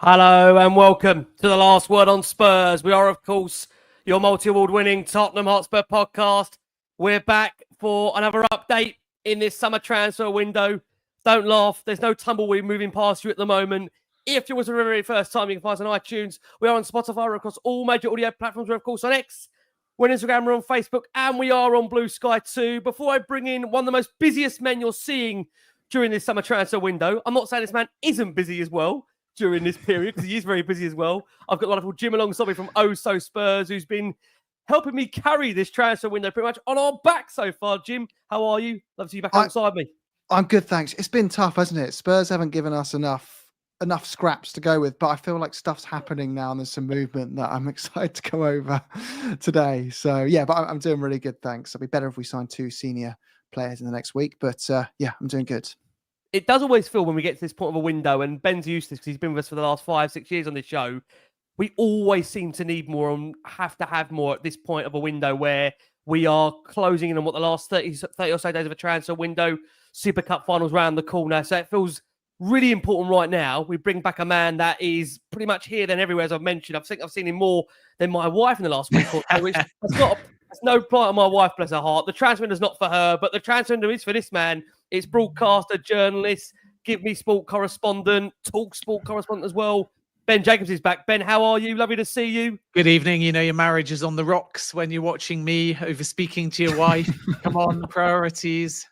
Hello and welcome to the Last Word on Spurs. We are, of course, your multi-award winning Tottenham Hotspur podcast. We're back for another update in this summer transfer window. Don't laugh. There's no tumbleweed moving past you at the moment. If it was the very first time, you can find us on iTunes. We are on Spotify. We're across all major audio platforms. We're, of course, on X. We're on Instagram. We're on Facebook. And we are on Blue Sky too. Before I bring in one of the most busiest men you're seeing during this summer transfer window, I'm not saying this man isn't busy as well during this period, because he is very busy as well. I've got wonderful Jim alongside me from Spurs, who's been helping me carry this transfer window pretty much on our back so far. Jim, how are you? Love to see you back alongside me. I'm good, thanks. It's been tough, hasn't it? Spurs haven't given us enough scraps to go with, but I feel like stuff's happening now and there's some movement that I'm excited to go over today. So yeah, but I'm doing really good, thanks. It'll be better if we sign 2 senior players in the next week, but yeah, I'm doing good. It does always feel when we get to this point of a window, and Ben's used to this because he's been with us for the last 5-6 years on this show, we always seem to need more and have to have more at this point of a window where we are closing in on what the last 30 or so days of a transfer window, Super Cup finals round the corner. So it feels really important right now. We bring back a man that is pretty much here than everywhere, as I've mentioned. I've seen him more than my wife in the last week or so, which it's no plight on my wife, bless her heart. The transfer window is not for her, but the transfer window is for this man. It's broadcaster, journalist, Give Me Sport correspondent, Talk Sport correspondent as well. Ben Jacobs is back. Ben, how are you? Lovely to see you. Good evening. You know, your marriage is on the rocks when you're watching me over speaking to your wife. Come on, priorities.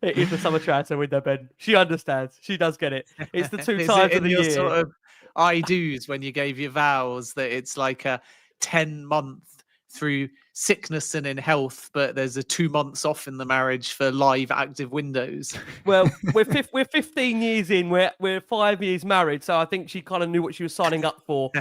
It is the summer transfer window, Ben. She understands. She does get it. It's the 2 times of the year. Sort of I-do's when you gave your vows that it's like a 10-month through sickness and in health, but there's a 2 months off in the marriage for live active windows. Well, we're 15 years in. We're 5 years married, so I think she kind of knew what she was signing up for.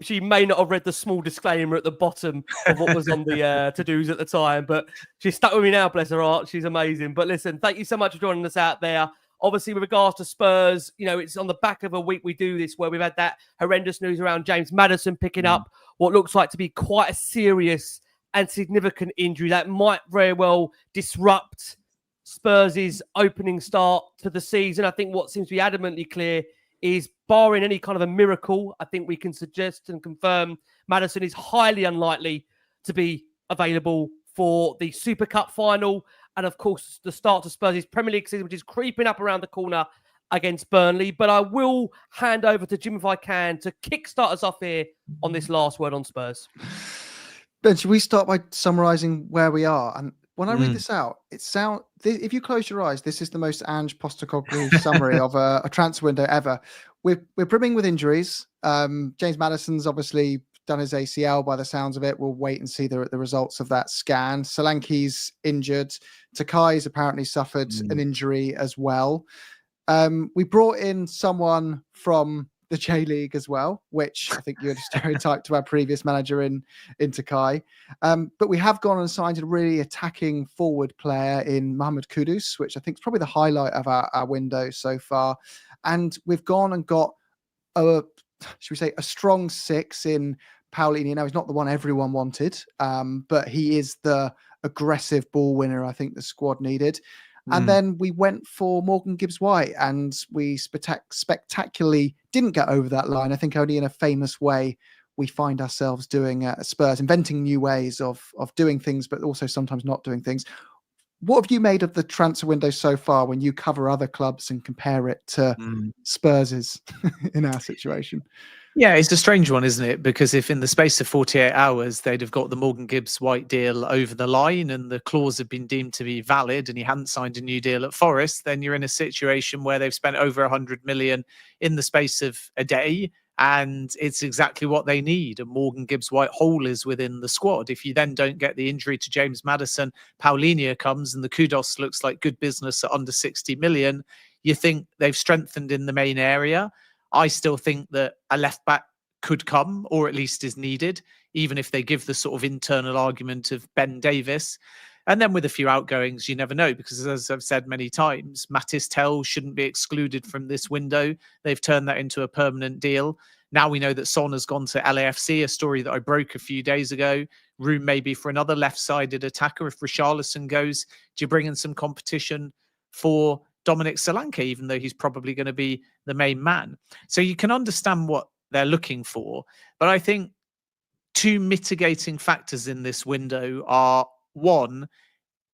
She may not have read the small disclaimer at the bottom of what was on the to-dos at the time, but she's stuck with me now, bless her heart. She's amazing. But listen, thank you so much for joining us out there. Obviously, with regards to Spurs, you know, it's on the back of a week we do this where we've had that horrendous news around James Maddison picking up what looks like to be quite a serious and significant injury that might very well disrupt Spurs' opening start to the season. I think what seems to be adamantly clear is, barring any kind of a miracle, I think we can suggest and confirm Maddison is highly unlikely to be available for the Super Cup final. And of course, the start to Spurs' Premier League season, which is creeping up around the corner against Burnley. But I will hand over to Jim if I can to kickstart us off here on this Last Word on Spurs. Ben, should we start by summarising where we are? And when I read this out, if you close your eyes, this is the most Ange Postecoglou summary of a transfer window ever. We're brimming with injuries. James Maddison's obviously done his ACL by the sounds of it. We'll wait and see the results of that scan. Solanke's injured. Takai's apparently suffered an injury as well. We brought in someone from the J-League as well, which I think you had stereotyped to our previous manager in Takai. But we have gone and signed a really attacking forward player in Mohamed Kudus, which I think is probably the highlight of our window so far. And we've gone and got a strong 6 in Paulinho. Now, he's not the one everyone wanted, but he is the aggressive ball winner I think the squad needed. And then we went for Morgan Gibbs-White, and we spectacularly didn't get over that line. I think only in a famous way we find ourselves doing at Spurs, inventing new ways of doing things, but also sometimes not doing things. What have you made of the transfer window so far when you cover other clubs and compare it to Spurs' in our situation? Yeah, it's a strange one, isn't it? Because if in the space of 48 hours they'd have got the Morgan Gibbs-White deal over the line and the clause had been deemed to be valid and he hadn't signed a new deal at Forest, then you're in a situation where they've spent over 100 million in the space of a day, and it's exactly what they need. A Morgan Gibbs-White hole is within the squad. If you then don't get the injury to James Maddison, Paulinho comes and the Kudus looks like good business at under 60 million, you think they've strengthened in the main area. I still think that a left back could come, or at least is needed, even if they give the sort of internal argument of Ben Davis. And then with a few outgoings, you never know, because as I've said many times, Matis Tel shouldn't be excluded from this window. They've turned that into a permanent deal. Now we know that Son has gone to LAFC, a story that I broke a few days ago. Room maybe for another left-sided attacker if Richarlison goes. Do you bring in some competition for Dominic Solanke, even though he's probably going to be the main man. So you can understand what they're looking for. But I think two mitigating factors in this window are, one,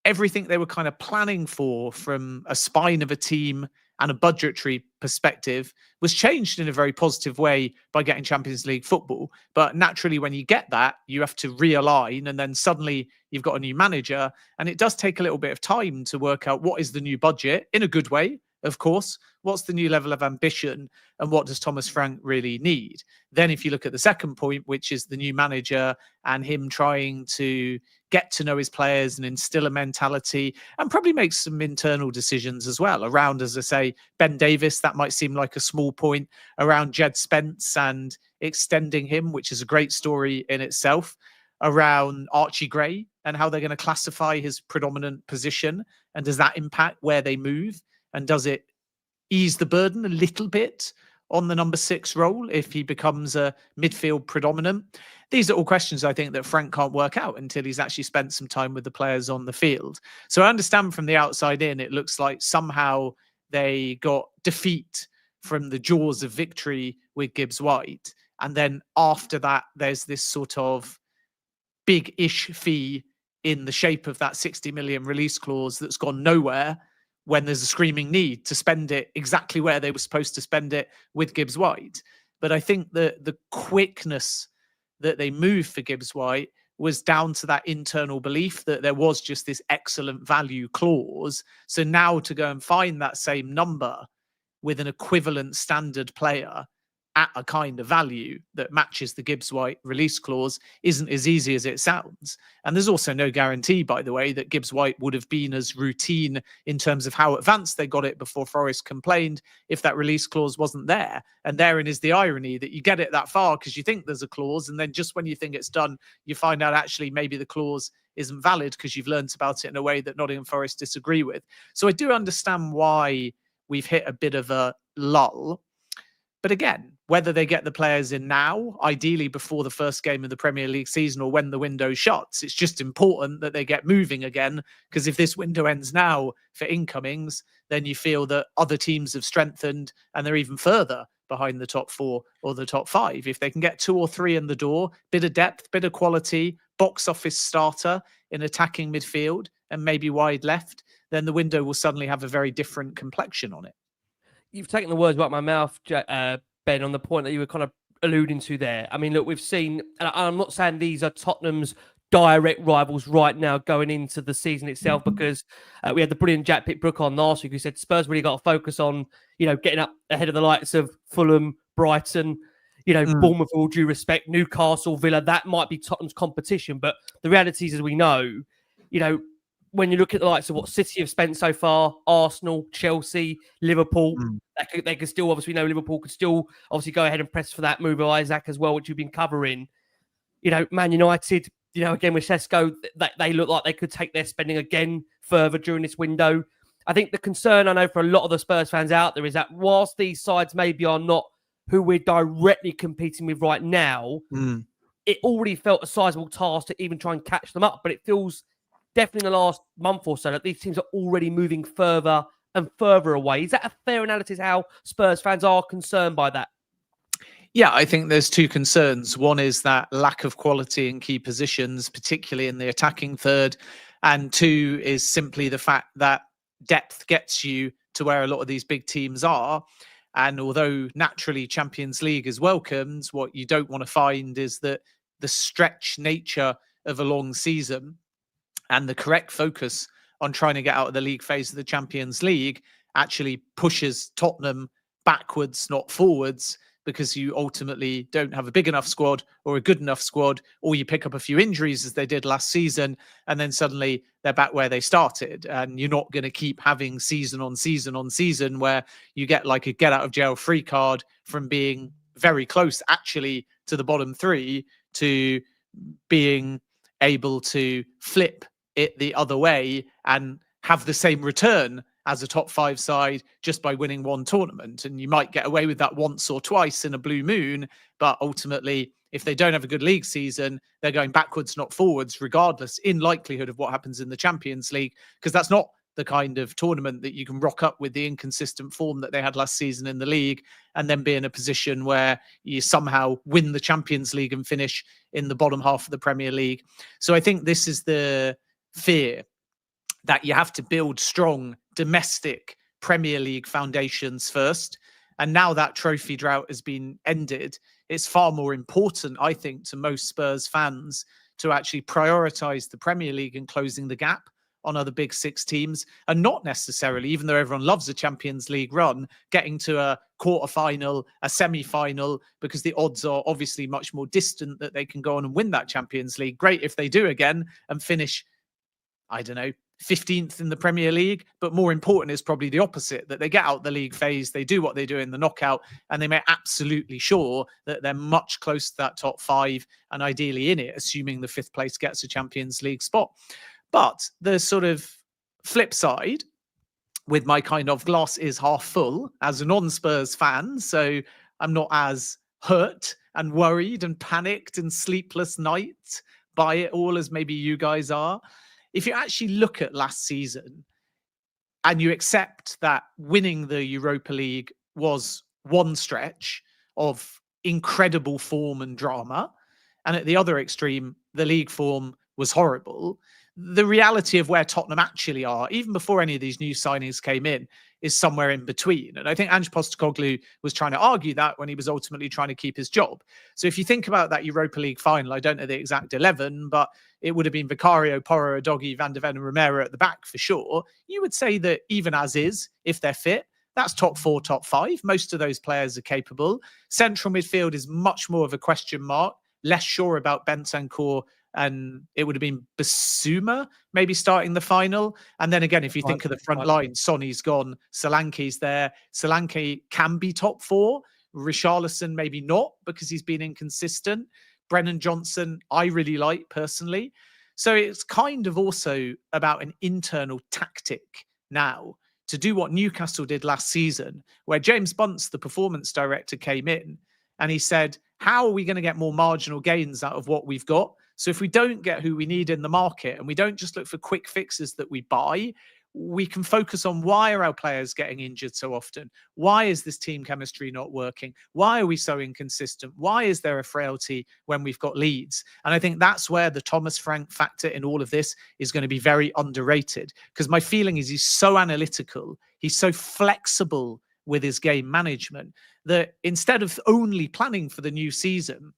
everything they were kind of planning for from a spine of a team and a budgetary perspective was changed in a very positive way by getting Champions League football. But naturally, when you get that, you have to realign, and then suddenly you've got a new manager. And it does take a little bit of time to work out what is the new budget, in a good way, of course. What's the new level of ambition, and what does Thomas Frank really need? Then if you look at the second point, which is the new manager and him trying to get to know his players and instill a mentality and probably make some internal decisions as well around, as I say, Ben Davis, that might seem like a small point, around Jed Spence and extending him, which is a great story in itself, around Archie Gray and how they're going to classify his predominant position. And does that impact where they move? And does it ease the burden a little bit on the number 6 role if he becomes a midfield predominant? These are all questions I think that Frank can't work out until he's actually spent some time with the players on the field. So I understand from the outside in, it looks like somehow they got defeat from the jaws of victory with Gibbs-White. And then after that, there's this sort of big-ish fee in the shape of that 60 million release clause that's gone nowhere, when there's a screaming need to spend it exactly where they were supposed to spend it with Gibbs-White. But I think the quickness that they moved for Gibbs-White was down to that internal belief that there was just this excellent value clause. So now to go and find that same number with an equivalent standard player at a kind of value that matches the Gibbs-White release clause isn't as easy as it sounds. And there's also no guarantee, by the way, that Gibbs-White would have been as routine in terms of how advanced they got it before Forest complained if that release clause wasn't there. And therein is the irony that you get it that far because you think there's a clause, and then just when you think it's done, you find out actually maybe the clause isn't valid because you've learnt about it in a way that Nottingham Forest disagree with. So I do understand why we've hit a bit of a lull. But again, whether they get the players in now, ideally before the first game of the Premier League season or when the window shuts, it's just important that they get moving again. Because if this window ends now for incomings, then you feel that other teams have strengthened and they're even further behind the top 4 or the top 5. If they can get 2 or 3 in the door, bit of depth, bit of quality, box office starter in attacking midfield and maybe wide left, then the window will suddenly have a very different complexion on it. You've taken the words out of my mouth, Ben, on the point that you were kind of alluding to there. I mean, look, we've seen, and I'm not saying these are Tottenham's direct rivals right now going into the season itself, because we had the brilliant Jack Pitt-Brook on last week who said Spurs really got to focus on, getting up ahead of the likes of Fulham, Brighton, Bournemouth, with all due respect, Newcastle, Villa. That might be Tottenham's competition, but the reality is, as we know, when you look at the likes of what City have spent so far, Arsenal, Chelsea, Liverpool, they could still, obviously, Liverpool could still obviously go ahead and press for that move of Isaac as well, which you've been covering. Man United, again with Sesko, they look like they could take their spending again further during this window. I think the concern I know for a lot of the Spurs fans out there is that whilst these sides maybe are not who we're directly competing with right now, it already felt a sizable task to even try and catch them up. But it feels definitely in the last month or so that these teams are already moving further and further away. Is that a fair analysis how Spurs fans are concerned by that? Yeah, I think there's 2 concerns. One is that lack of quality in key positions, particularly in the attacking third. And 2 is simply the fact that depth gets you to where a lot of these big teams are. And although naturally Champions League is welcomed, what you don't want to find is that the stretch nature of a long season and the correct focus on trying to get out of the league phase of the Champions League actually pushes Tottenham backwards, not forwards, because you ultimately don't have a big enough squad or a good enough squad, or you pick up a few injuries as they did last season, and then suddenly they're back where they started. And you're not going to keep having season on season on season where you get like a get out of jail free card from being very close actually to the bottom 3 to being able to flip it the other way and have the same return as a top 5 side just by winning one tournament. And you might get away with that once or twice in a blue moon, but ultimately, if they don't have a good league season, they're going backwards, not forwards, regardless, in likelihood of what happens in the Champions League, because that's not the kind of tournament that you can rock up with the inconsistent form that they had last season in the league and then be in a position where you somehow win the Champions League and finish in the bottom half of the Premier League. So I think this is the fear, that you have to build strong domestic Premier League foundations first. And now that trophy drought has been ended, it's far more important, I think, to most Spurs fans to actually prioritise the Premier League and closing the gap on other big six teams, and not necessarily, even though everyone loves a Champions League run, getting to a quarter-final, a semi-final, because the odds are obviously much more distant that they can go on and win that Champions League. Great if they do again and finish, I don't know, 15th in the Premier League, but more important is probably the opposite, that they get out the league phase, they do what they do in the knockout, and they make absolutely sure that they're much close to that top five and ideally in it, assuming the fifth place gets a Champions League spot. But the sort of flip side, with my kind of glass is half full as a non-Spurs fan, so I'm not as hurt and worried and panicked and sleepless night by it all as maybe you guys are. If you actually look at last season and you accept that winning the Europa League was one stretch of incredible form and drama, and at the other extreme, the league form was horrible, the reality of where Tottenham actually are, even before any of these new signings came in, is somewhere in between. And I think Ange Postecoglou was trying to argue that when he was ultimately trying to keep his job. So if you think about that Europa League final, I don't know the exact 11, but it would have been Vicario, Porro, Udogie, Van de Ven and Romero at the back for sure. You would say that even as is, if they're fit, that's top four, top five. Most of those players are capable. Central midfield is much more of a question mark. Less sure about Bentancur, and it would have been Basuma maybe starting the final. And then again, if you think of the front line, Sonny's gone, Solanke's there. Solanke can be top four. Richarlison maybe not, because he's been inconsistent. Brennan Johnson, I really like personally. So it's kind of also about an internal tactic now to do what Newcastle did last season, where James Bunce, the performance director, came in and he said, how are we going to get more marginal gains out of what we've got? So if we don't get who we need in the market and we don't just look for quick fixes that we buy, we can focus on why are our players getting injured so often? Why is this team chemistry not working? Why are we so inconsistent? Why is there a frailty when we've got leads? And I think that's where the Thomas Frank factor in all of this is going to be very underrated, because my feeling is he's so analytical, he's so flexible with his game management, that instead of only planning for the new season,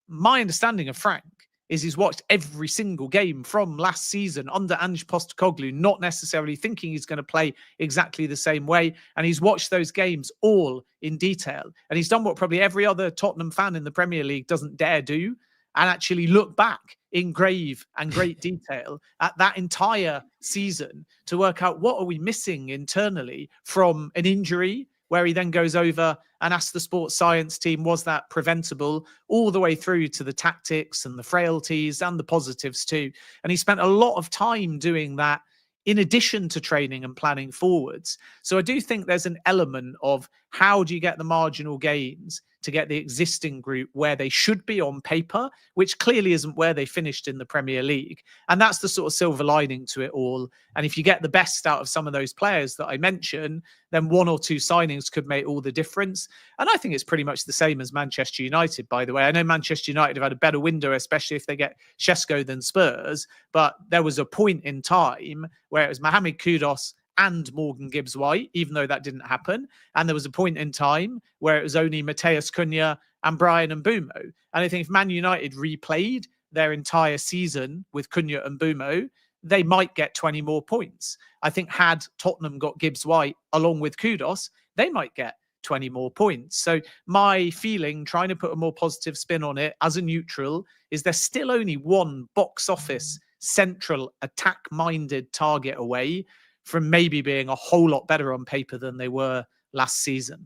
my understanding of Frank is he's watched every single game from last season under Ange Postecoglou, not necessarily thinking he's going to play exactly the same way. And he's watched those games all in detail. And he's done what probably every other Tottenham fan in the Premier League doesn't dare do, and actually look back in grave and great detail at that entire season to work out what are we missing internally from an injury, where he then goes over and asks the sports science team, was that preventable, all the way through to the tactics and the frailties and the positives too. And he spent a lot of time doing that in addition to training and planning forwards. So I do think there's an element of how do you get the marginal gains to get the existing group where they should be on paper, which clearly isn't where they finished in the Premier League. And that's the sort of silver lining to it all. And if you get the best out of some of those players that I mentioned, then one or two signings could make all the difference. And I think it's pretty much the same as Manchester United, by the way. I know Manchester United have had a better window, especially if they get Šeško than Spurs. But there was a point in time where it was Mohamed Kudus and Morgan Gibbs-White, even though that didn't happen. And there was a point in time where it was only Matheus Cunha and Brian Mbeumo. And I think if Man United replayed their entire season with Cunha and Mbeumo, they might get 20 more points. I think had Tottenham got Gibbs-White along with Kudus, they might get 20 more points. So my feeling, trying to put a more positive spin on it as a neutral, is there's still only one box office central attack-minded target away from maybe being a whole lot better on paper than they were last season.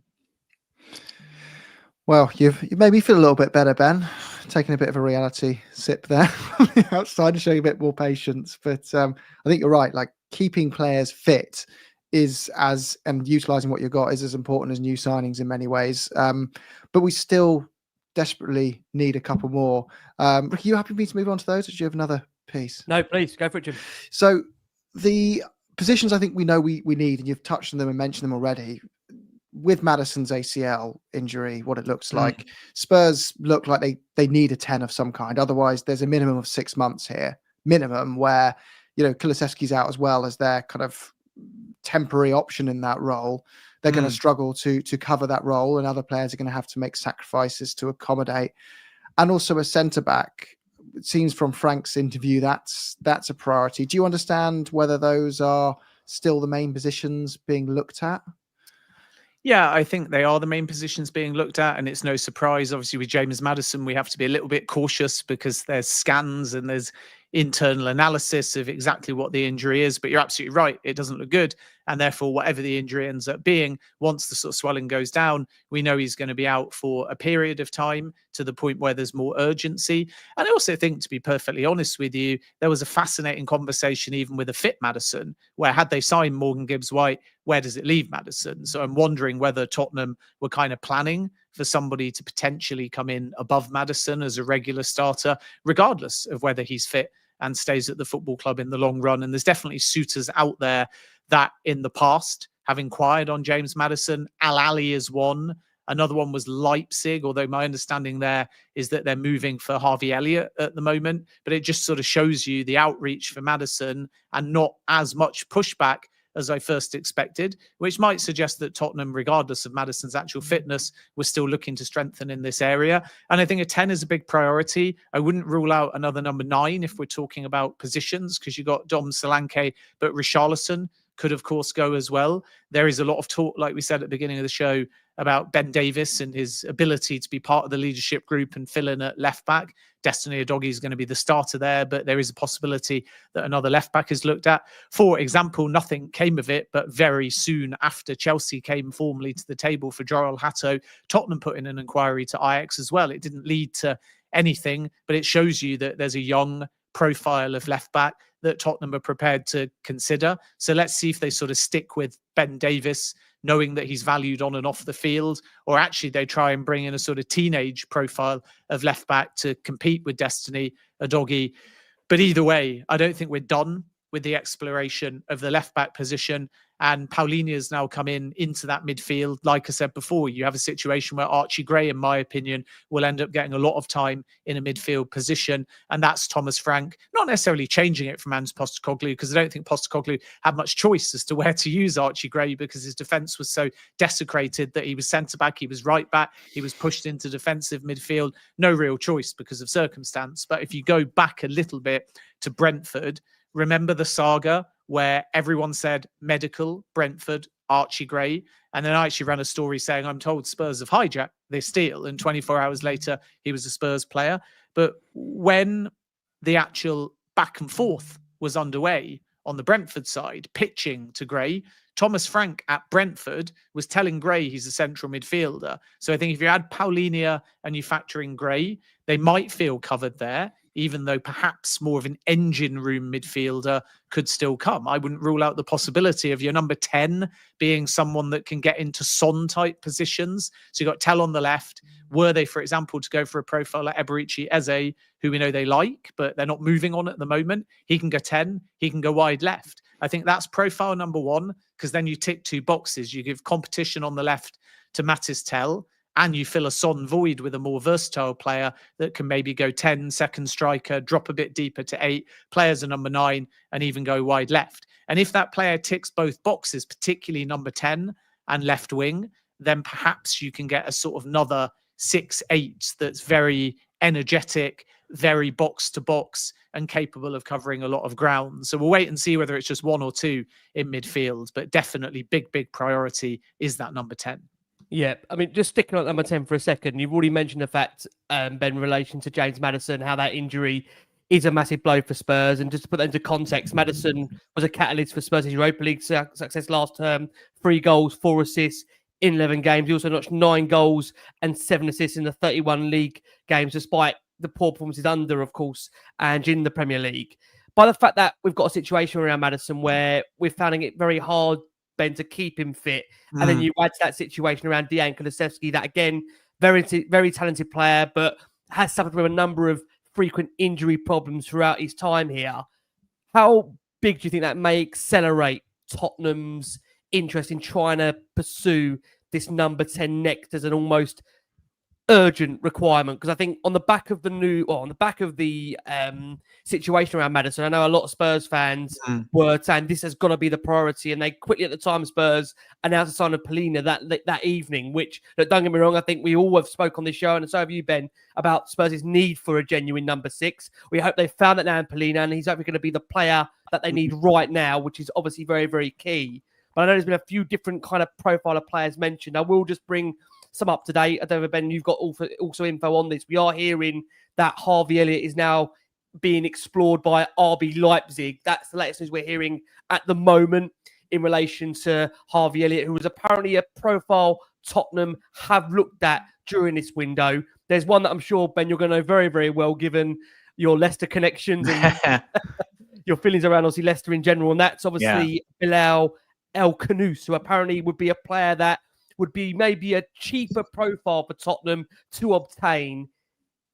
Well, you made me feel a little bit better, Ben. Taking a bit of a reality sip there outside and showing a bit more patience. But I think you're right. Like, keeping players fit is and utilizing what you've got is as important as new signings in many ways. But we still desperately need a couple more. Ricky, are you happy for me to move on to those? Or do you have another piece? No, please go for it, Jim. So the positions I think we know we need, and you've touched on them and mentioned them already. With Maddison's ACL injury, what it looks like, Spurs look like they need a 10 of some kind. Otherwise, there's a minimum of 6 months here, minimum, where, you know, Kulusevski's out as well as their kind of temporary option in that role. They're going to struggle to cover that role, and other players are going to have to make sacrifices to accommodate. And also a centre back. It seems from Frank's interview that's a priority. Do you understand whether those are still the main positions being looked at? Yeah, I think they are the main positions being looked at, and it's no surprise. Obviously, with James Maddison, we have to be a little bit cautious because there's scans and there's internal analysis of exactly what the injury is. But you're absolutely right; it doesn't look good, and therefore, whatever the injury ends up being, once the sort of swelling goes down, we know he's going to be out for a period of time, to the point where there's more urgency. And I also think, to be perfectly honest with you, there was a fascinating conversation even with a fit Maddison, where had they signed Morgan Gibbs-White, where does it leave Maddison? So I'm wondering whether Tottenham were kind of planning for somebody to potentially come in above Maddison as a regular starter, regardless of whether he's fit and stays at the football club in the long run. And there's definitely suitors out there that in the past have inquired on James Maddison. Al Ali is one. Another one was Leipzig, although my understanding there is that they're moving for Harvey Elliot at the moment. But it just sort of shows you the outreach for Maddison and not as much pushback as I first expected, which might suggest that Tottenham, regardless of Maddison's actual fitness, was still looking to strengthen in this area. And I think a 10 is a big priority. I wouldn't rule out another number 9 if we're talking about positions, because you've got Dom Solanke, but Richarlison could, of course, go as well. There is a lot of talk, like we said at the beginning of the show, about Ben Davies and his ability to be part of the leadership group and fill in at left back. Destiny Udogie is going to be the starter there, but there is a possibility that another left back is looked at. For example, nothing came of it, but very soon after Chelsea came formally to the table for Joel Hatto, Tottenham put in an inquiry to Ajax as well. It didn't lead to anything, but it shows you that there's a young profile of left back that Tottenham are prepared to consider. So let's see if they sort of stick with Ben Davies, knowing that he's valued on and off the field, or actually they try and bring in a sort of teenage profile of left back to compete with Destiny Udogie. But either way, I don't think we're done with the exploration of the left back position. And Paulinho has now come into that midfield. Like I said before, you have a situation where Archie Gray, in my opinion, will end up getting a lot of time in a midfield position. And that's Thomas Frank, not necessarily changing it from Ange Postecoglou, because I don't think Postecoglou had much choice as to where to use Archie Gray, because his defence was so desecrated that he was centre-back, he was right-back, he was pushed into defensive midfield. No real choice because of circumstance. But if you go back a little bit to Brentford, remember the saga where everyone said medical, Brentford, Archie Gray. And then I actually ran a story saying, I'm told Spurs have hijacked this deal. And 24 hours later, he was a Spurs player. But when the actual back and forth was underway on the Brentford side, pitching to Gray, Thomas Frank at Brentford was telling Gray he's a central midfielder. So I think if you add Paulinho and you factor in Gray, they might feel covered there, even though perhaps more of an engine room midfielder could still come. I wouldn't rule out the possibility of your number 10 being someone that can get into Son-type positions. So you've got Tell on the left. Were they, for example, to go for a profile like 𝐅𝐸𝐸, who we know they like, but they're not moving on at the moment, he can go 10, he can go wide left. I think that's profile number 1, because then you tick 2 boxes. You give competition on the left to Mathys Tel, and you fill a Son void with a more versatile player that can maybe go 10, second striker, drop a bit deeper to 8, play as a number 9, and even go wide left. And if that player ticks both boxes, particularly number 10 and left wing, then perhaps you can get a sort of another 6-8 that's very energetic, very box to box, and capable of covering a lot of ground. So we'll wait and see whether it's just 1 or 2 in midfield, but definitely big priority is that number 10. Yeah, I mean, just sticking on number 10 for a second, you've already mentioned the fact, Ben, in relation to James Maddison, how that injury is a massive blow for Spurs. And just to put that into context, Maddison was a catalyst for Spurs' Europa League success last term, 3 goals, 4 assists in 11 games. He also notched 9 goals and 7 assists in the 31 league games, despite the poor performances under, of course, and in the Premier League. By the fact that we've got a situation around Maddison where we're finding it very hard, Ben, to keep him fit. And then you add to that situation around Dejan Kulusevski, that again, very talented player, but has suffered from a number of frequent injury problems throughout his time here. How big do you think that may accelerate Tottenham's interest in trying to pursue this number 10 next as an almost urgent requirement? Because I think on the back of the situation around Maddison, I know a lot of Spurs fans were saying this has got to be the priority, and they quickly at the time Spurs announced the sign of Polina that evening. Which, look, don't get me wrong, I think we all have spoke on this show, and so have you, Ben, about Spurs' need for a genuine number 6. We hope they've found it now in Polina, and he's hopefully going to be the player that they need right now, which is obviously very, very key. But I know there's been a few different kind of profile of players mentioned. I will just bring some up to date. I don't know, Ben, you've got also info on this. We are hearing that Harvey Elliot is now being explored by RB Leipzig. That's the latest news we're hearing at the moment in relation to Harvey Elliot, who was apparently a profile Tottenham have looked at during this window. There's one that I'm sure, Ben, you're going to know very, very well, given your Leicester connections and your feelings around obviously Leicester in general. And that's obviously Leao Khannouss, who apparently would be a player that would be maybe a cheaper profile for Tottenham to obtain,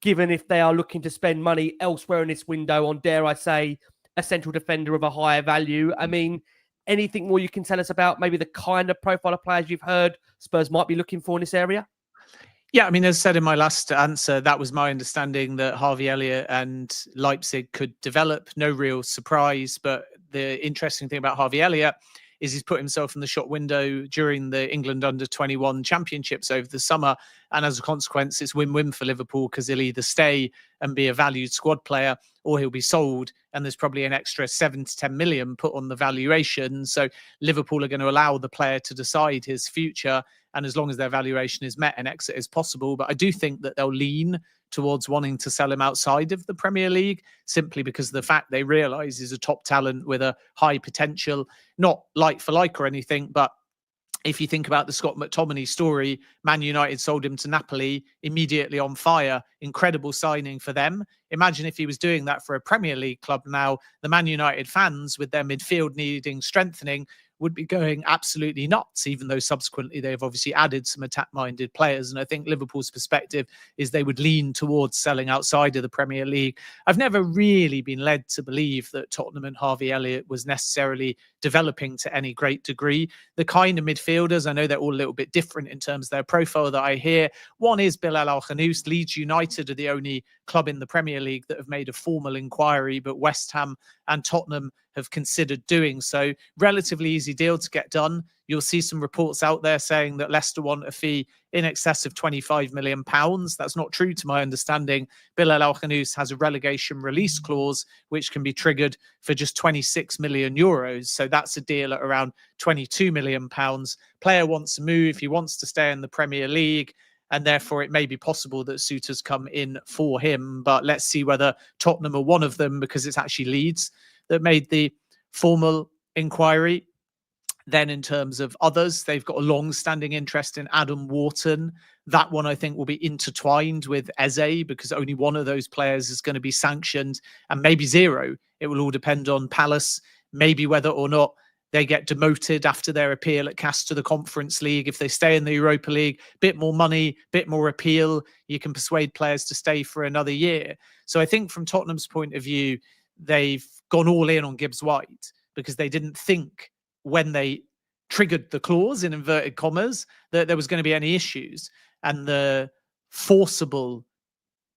given if they are looking to spend money elsewhere in this window on, dare I say, a central defender of a higher value. I mean, anything more you can tell us about maybe the kind of profile of players you've heard Spurs might be looking for in this area? Yeah, I mean, as said in my last answer, that was my understanding that Harvey Elliott and Leipzig could develop. No real surprise, but the interesting thing about Harvey Elliott is he's put himself in the shop window during the England under-21 championships over the summer. And as a consequence, it's win-win for Liverpool, because he'll either stay and be a valued squad player, or he'll be sold. And there's probably an extra 7 to 10 million put on the valuation. So Liverpool are going to allow the player to decide his future. And as long as their valuation is met, an exit is possible. But I do think that they'll lean towards wanting to sell him outside of the Premier League, simply because of the fact they realise he's a top talent with a high potential, not like for like or anything. But if you think about the Scott McTominay story, Man United sold him to Napoli, immediately on fire. Incredible signing for them. Imagine if he was doing that for a Premier League club now. The Man United fans, with their midfield needing strengthening, would be going absolutely nuts, even though subsequently they've obviously added some attack-minded players. And I think Liverpool's perspective is they would lean towards selling outside of the Premier League. I've never really been led to believe that Tottenham and Harvey Elliott was necessarily developing to any great degree. The kind of midfielders, I know they're all a little bit different in terms of their profile that I hear. One is Leao Khannouss. Leeds United are the only club in the Premier League that have made a formal inquiry, but West Ham and Tottenham have considered doing so. Relatively easy deal to get done. You'll see some reports out there saying that Leicester want a fee in excess of £25 million. That's not true to my understanding. Leao Khannouss has a relegation release clause, which can be triggered for just €26 million. So that's a deal at around £22 million. Player wants to move. He wants to stay in the Premier League. And therefore, it may be possible that suitors come in for him. But let's see whether Tottenham are one of them, because it's actually Leeds that made the formal inquiry. Then in terms of others, they've got a long-standing interest in Adam Wharton. That one, I think, will be intertwined with Eze, because only one of those players is going to be sanctioned, and maybe zero. It will all depend on Palace, maybe whether or not they get demoted after their appeal at CAS to the Conference League. If they stay in the Europa League, bit more money, bit more appeal, you can persuade players to stay for another year. So I think from Tottenham's point of view, they've gone all in on Gibbs-White, because they didn't think when they triggered the clause, in inverted commas, that there was going to be any issues. And the forcible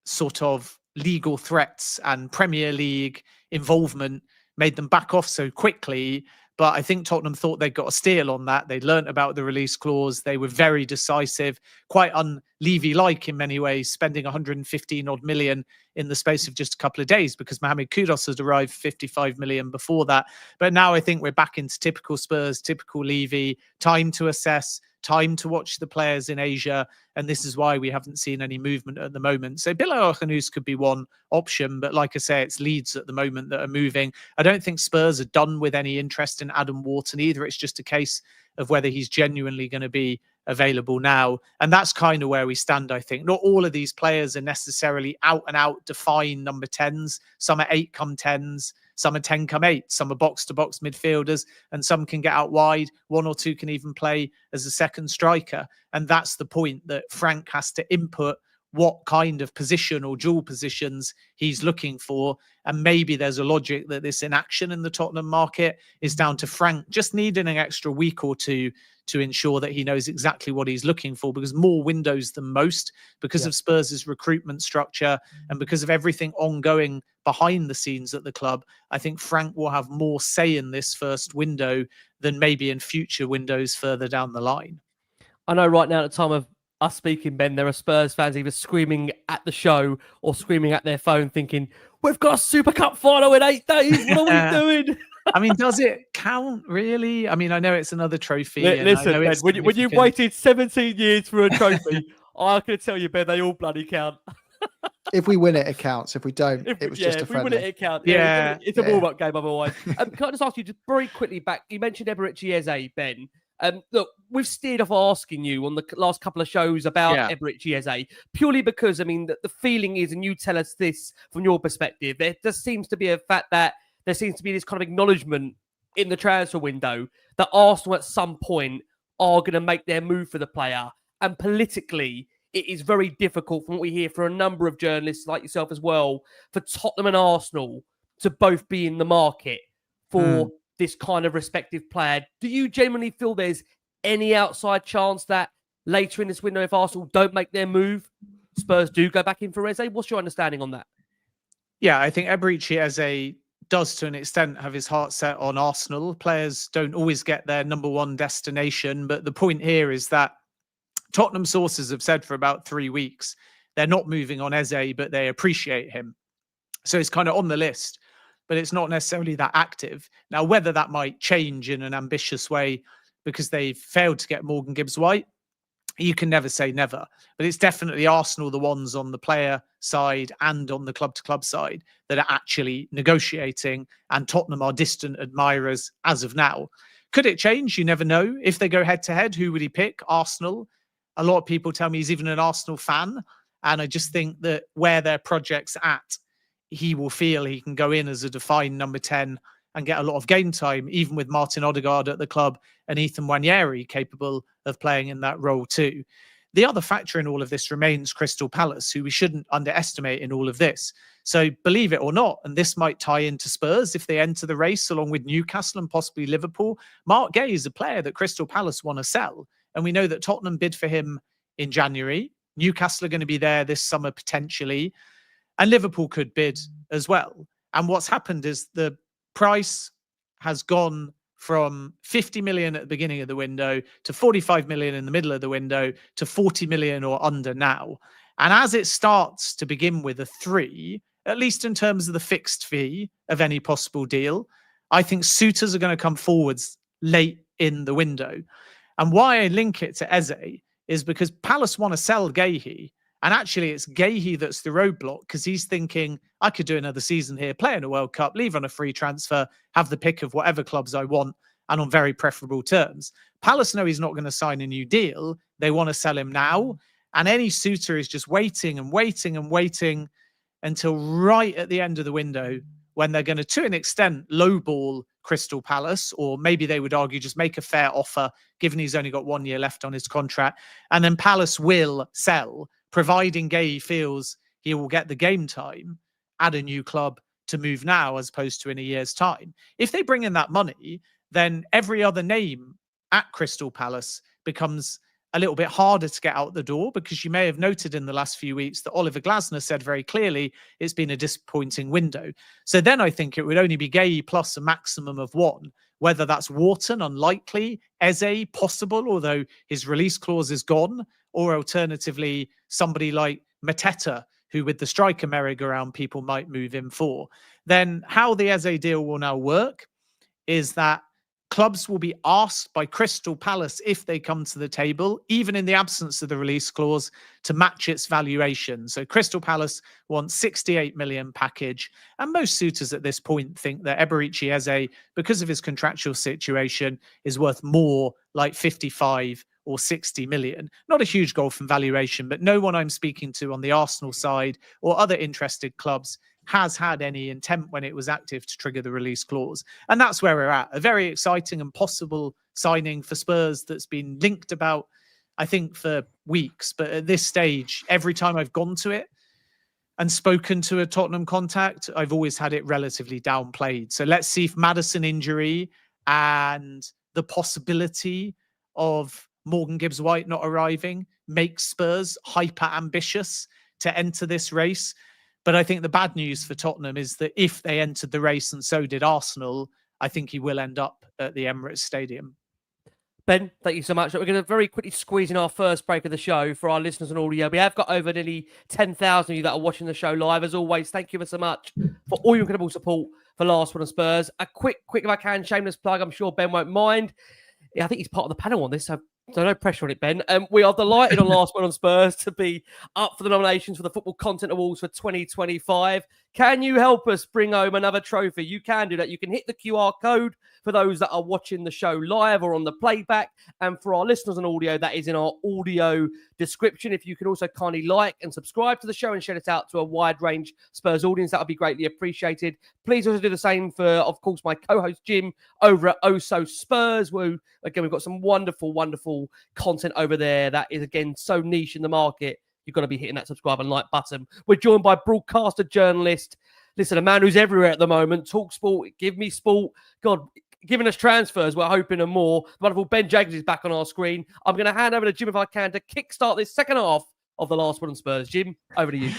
sort of legal threats and Premier League involvement made them back off so quickly. But I think Tottenham thought they'd got a steal on that. They'd learnt about the release clause. They were very decisive, quite un-Levy-like in many ways, spending 115 odd million in the space of just a couple of days, because Mohamed Kudus had arrived 55 million before that. But now I think we're back into typical Spurs, typical Levy, time to assess, time to watch the players in Asia. And this is why we haven't seen any movement at the moment. So Leao Khannouss could be one option. But like I say, it's Leeds at the moment that are moving. I don't think Spurs are done with any interest in Adam Wharton either. It's just a case of whether he's genuinely going to be available now. And that's kind of where we stand, I think. Not all of these players are necessarily out and out defined number 10s. Some are 8 come 10s. Some are 10 come 8. Some are box-to-box midfielders, and some can get out wide. 1 or 2 can even play as a second striker. And that's the point, that Frank has to input what kind of position or dual positions he's looking for. And maybe there's a logic that this inaction in the Tottenham market is down to Frank just needing an extra week or two to ensure that he knows exactly what he's looking for, because more windows than most, because of Spurs' recruitment structure and because of everything ongoing behind the scenes at the club, I think Frank will have more say in this first window than maybe in future windows further down the line. I know right now at the time of us speaking, Ben, there are Spurs fans either screaming at the show or screaming at their phone thinking, we've got a Super Cup final in 8 days. What are we doing? I mean, does it count, really? I mean, I know it's another trophy. Listen, Ben, when you've waited 17 years for a trophy, I can tell you, Ben, they all bloody count. If we win it, it counts. If we don't, it was just a friendly. If we win it, it counts. Yeah, it's a warm-up game otherwise. Can I just ask you just very quickly back? You mentioned 𝐅𝐸𝐸𝐬, Ben. Look, we've steered off asking you on the last couple of shows about 𝐅𝐸𝐸𝐸 purely because, I mean, the feeling is, and you tell us this from your perspective, there just seems to be a fact that there seems to be this kind of acknowledgement in the transfer window that Arsenal at some point are going to make their move for the player. And politically, it is very difficult, from what we hear from a number of journalists like yourself as well, for Tottenham and Arsenal to both be in the market for this kind of respective player. Do you genuinely feel there's any outside chance that later in this window, if Arsenal don't make their move, Spurs do go back in for 𝐅𝐸𝐸𝐸? What's your understanding on that? Yeah, I think 𝐅𝐸𝐸𝐸𝐸 does to an extent have his heart set on Arsenal. Players don't always get their number one destination, but the point here is that Tottenham sources have said for about 3 weeks they're not moving on 𝐅𝐸𝐸𝐸, but they appreciate him. So it's kind of on the list, but it's not necessarily that active. Now, whether that might change in an ambitious way because they've failed to get Morgan Gibbs-White, you can never say never. But it's definitely Arsenal, the ones on the player side and on the club-to-club side, that are actually negotiating, and Tottenham are distant admirers as of now. Could it change? You never know. If they go head-to-head, who would he pick? Arsenal. A lot of people tell me he's even an Arsenal fan, and I just think that where their project's at, he will feel he can go in as a defined number 10 and get a lot of game time, even with Martin Odegaard at the club and Ethan Nwaneri capable of playing in that role too. The other factor in all of this remains Crystal Palace, who we shouldn't underestimate in all of this. So believe it or not, and this might tie into Spurs if they enter the race along with Newcastle and possibly Liverpool, Mark Gay is a player that Crystal Palace want to sell. And we know that Tottenham bid for him in January. Newcastle are going to be there this summer potentially. And Liverpool could bid as well. And what's happened is the price has gone from 50 million at the beginning of the window to 45 million in the middle of the window to 40 million or under now. And as it starts to begin with a 3, at least in terms of the fixed fee of any possible deal, I think suitors are going to come forwards late in the window. And why I link it to 𝐅𝐸𝐸𝐸 is because Palace want to sell Guéhi. And actually, it's Guéhi that's the roadblock, because he's thinking, I could do another season here, play in a World Cup, leave on a free transfer, have the pick of whatever clubs I want, and on very preferable terms. Palace know he's not going to sign a new deal. They want to sell him now. And any suitor is just waiting and waiting and waiting until right at the end of the window, when they're going to an extent, lowball Crystal Palace, or maybe they would argue just make a fair offer, given he's only got 1 year left on his contract. And then Palace will sell, providing Guéhi feels he will get the game time at a new club to move now as opposed to in a year's time. If they bring in that money, then every other name at Crystal Palace becomes a little bit harder to get out the door, because you may have noted in the last few weeks that Oliver Glasner said very clearly it's been a disappointing window. So then I think it would only be Guéhi plus a maximum of 1. Whether that's Wharton, unlikely, 𝐅𝐸𝐸𝐸, possible, although his release clause is gone, or alternatively, somebody like Mateta, who with the striker merry-go-round people might move in for. Then how the 𝐅𝐸𝐸𝐸 deal will now work is that clubs will be asked by Crystal Palace, if they come to the table, even in the absence of the release clause, to match its valuation. So Crystal Palace wants 68 million package. And most suitors at this point think that 𝐅𝐸𝐸𝐸𝐸, because of his contractual situation, is worth more, like 55 or 60 million. Not a huge gulf in valuation, but no one I'm speaking to on the Arsenal side or other interested clubs has had any intent when it was active to trigger the release clause. And that's where we're at. A very exciting and possible signing for Spurs that's been linked about, I think, for weeks. But at this stage, every time I've gone to it and spoken to a Tottenham contact, I've always had it relatively downplayed. So let's see if Maddison injury and the possibility of Morgan Gibbs-White not arriving makes Spurs hyper ambitious to enter this race. But I think the bad news for Tottenham is that if they entered the race and so did Arsenal, I think he will end up at the Emirates Stadium. Ben, thank you so much. We're going to very quickly squeeze in our first break of the show for our listeners and audio. We have got over nearly 10,000 of you that are watching the show live. As always, thank you ever so much for all your incredible support for Last Word On Spurs. A quick, if I can, shameless plug. I'm sure Ben won't mind. Yeah, I think he's part of the panel on this, so no pressure on it, Ben. We are delighted on Last Word On Spurs to be up for the nominations for the Football Content Awards for 2025. Can you help us bring home another trophy? You can do that. You can hit the QR code for those that are watching the show live or on the playback. And for our listeners on audio, that is in our audio description. If you can also kindly like and subscribe to the show and share it out to a wide range Spurs audience, that would be greatly appreciated. Please also do the same for, of course, my co-host Jim over at Also Spurs, where, again, we've got some wonderful, wonderful content over there that is, again, so niche in the market. You've got to be hitting that subscribe and like button. We're joined by broadcaster, journalist, listen, a man who's everywhere at the moment. Talk sport, give me sport. God, giving us transfers, we're hoping, and more. The wonderful Ben Jaggers is back on our screen. I'm going to hand over to Jim if I can to kickstart this second half of the Last Word On Spurs. Jim, over to you.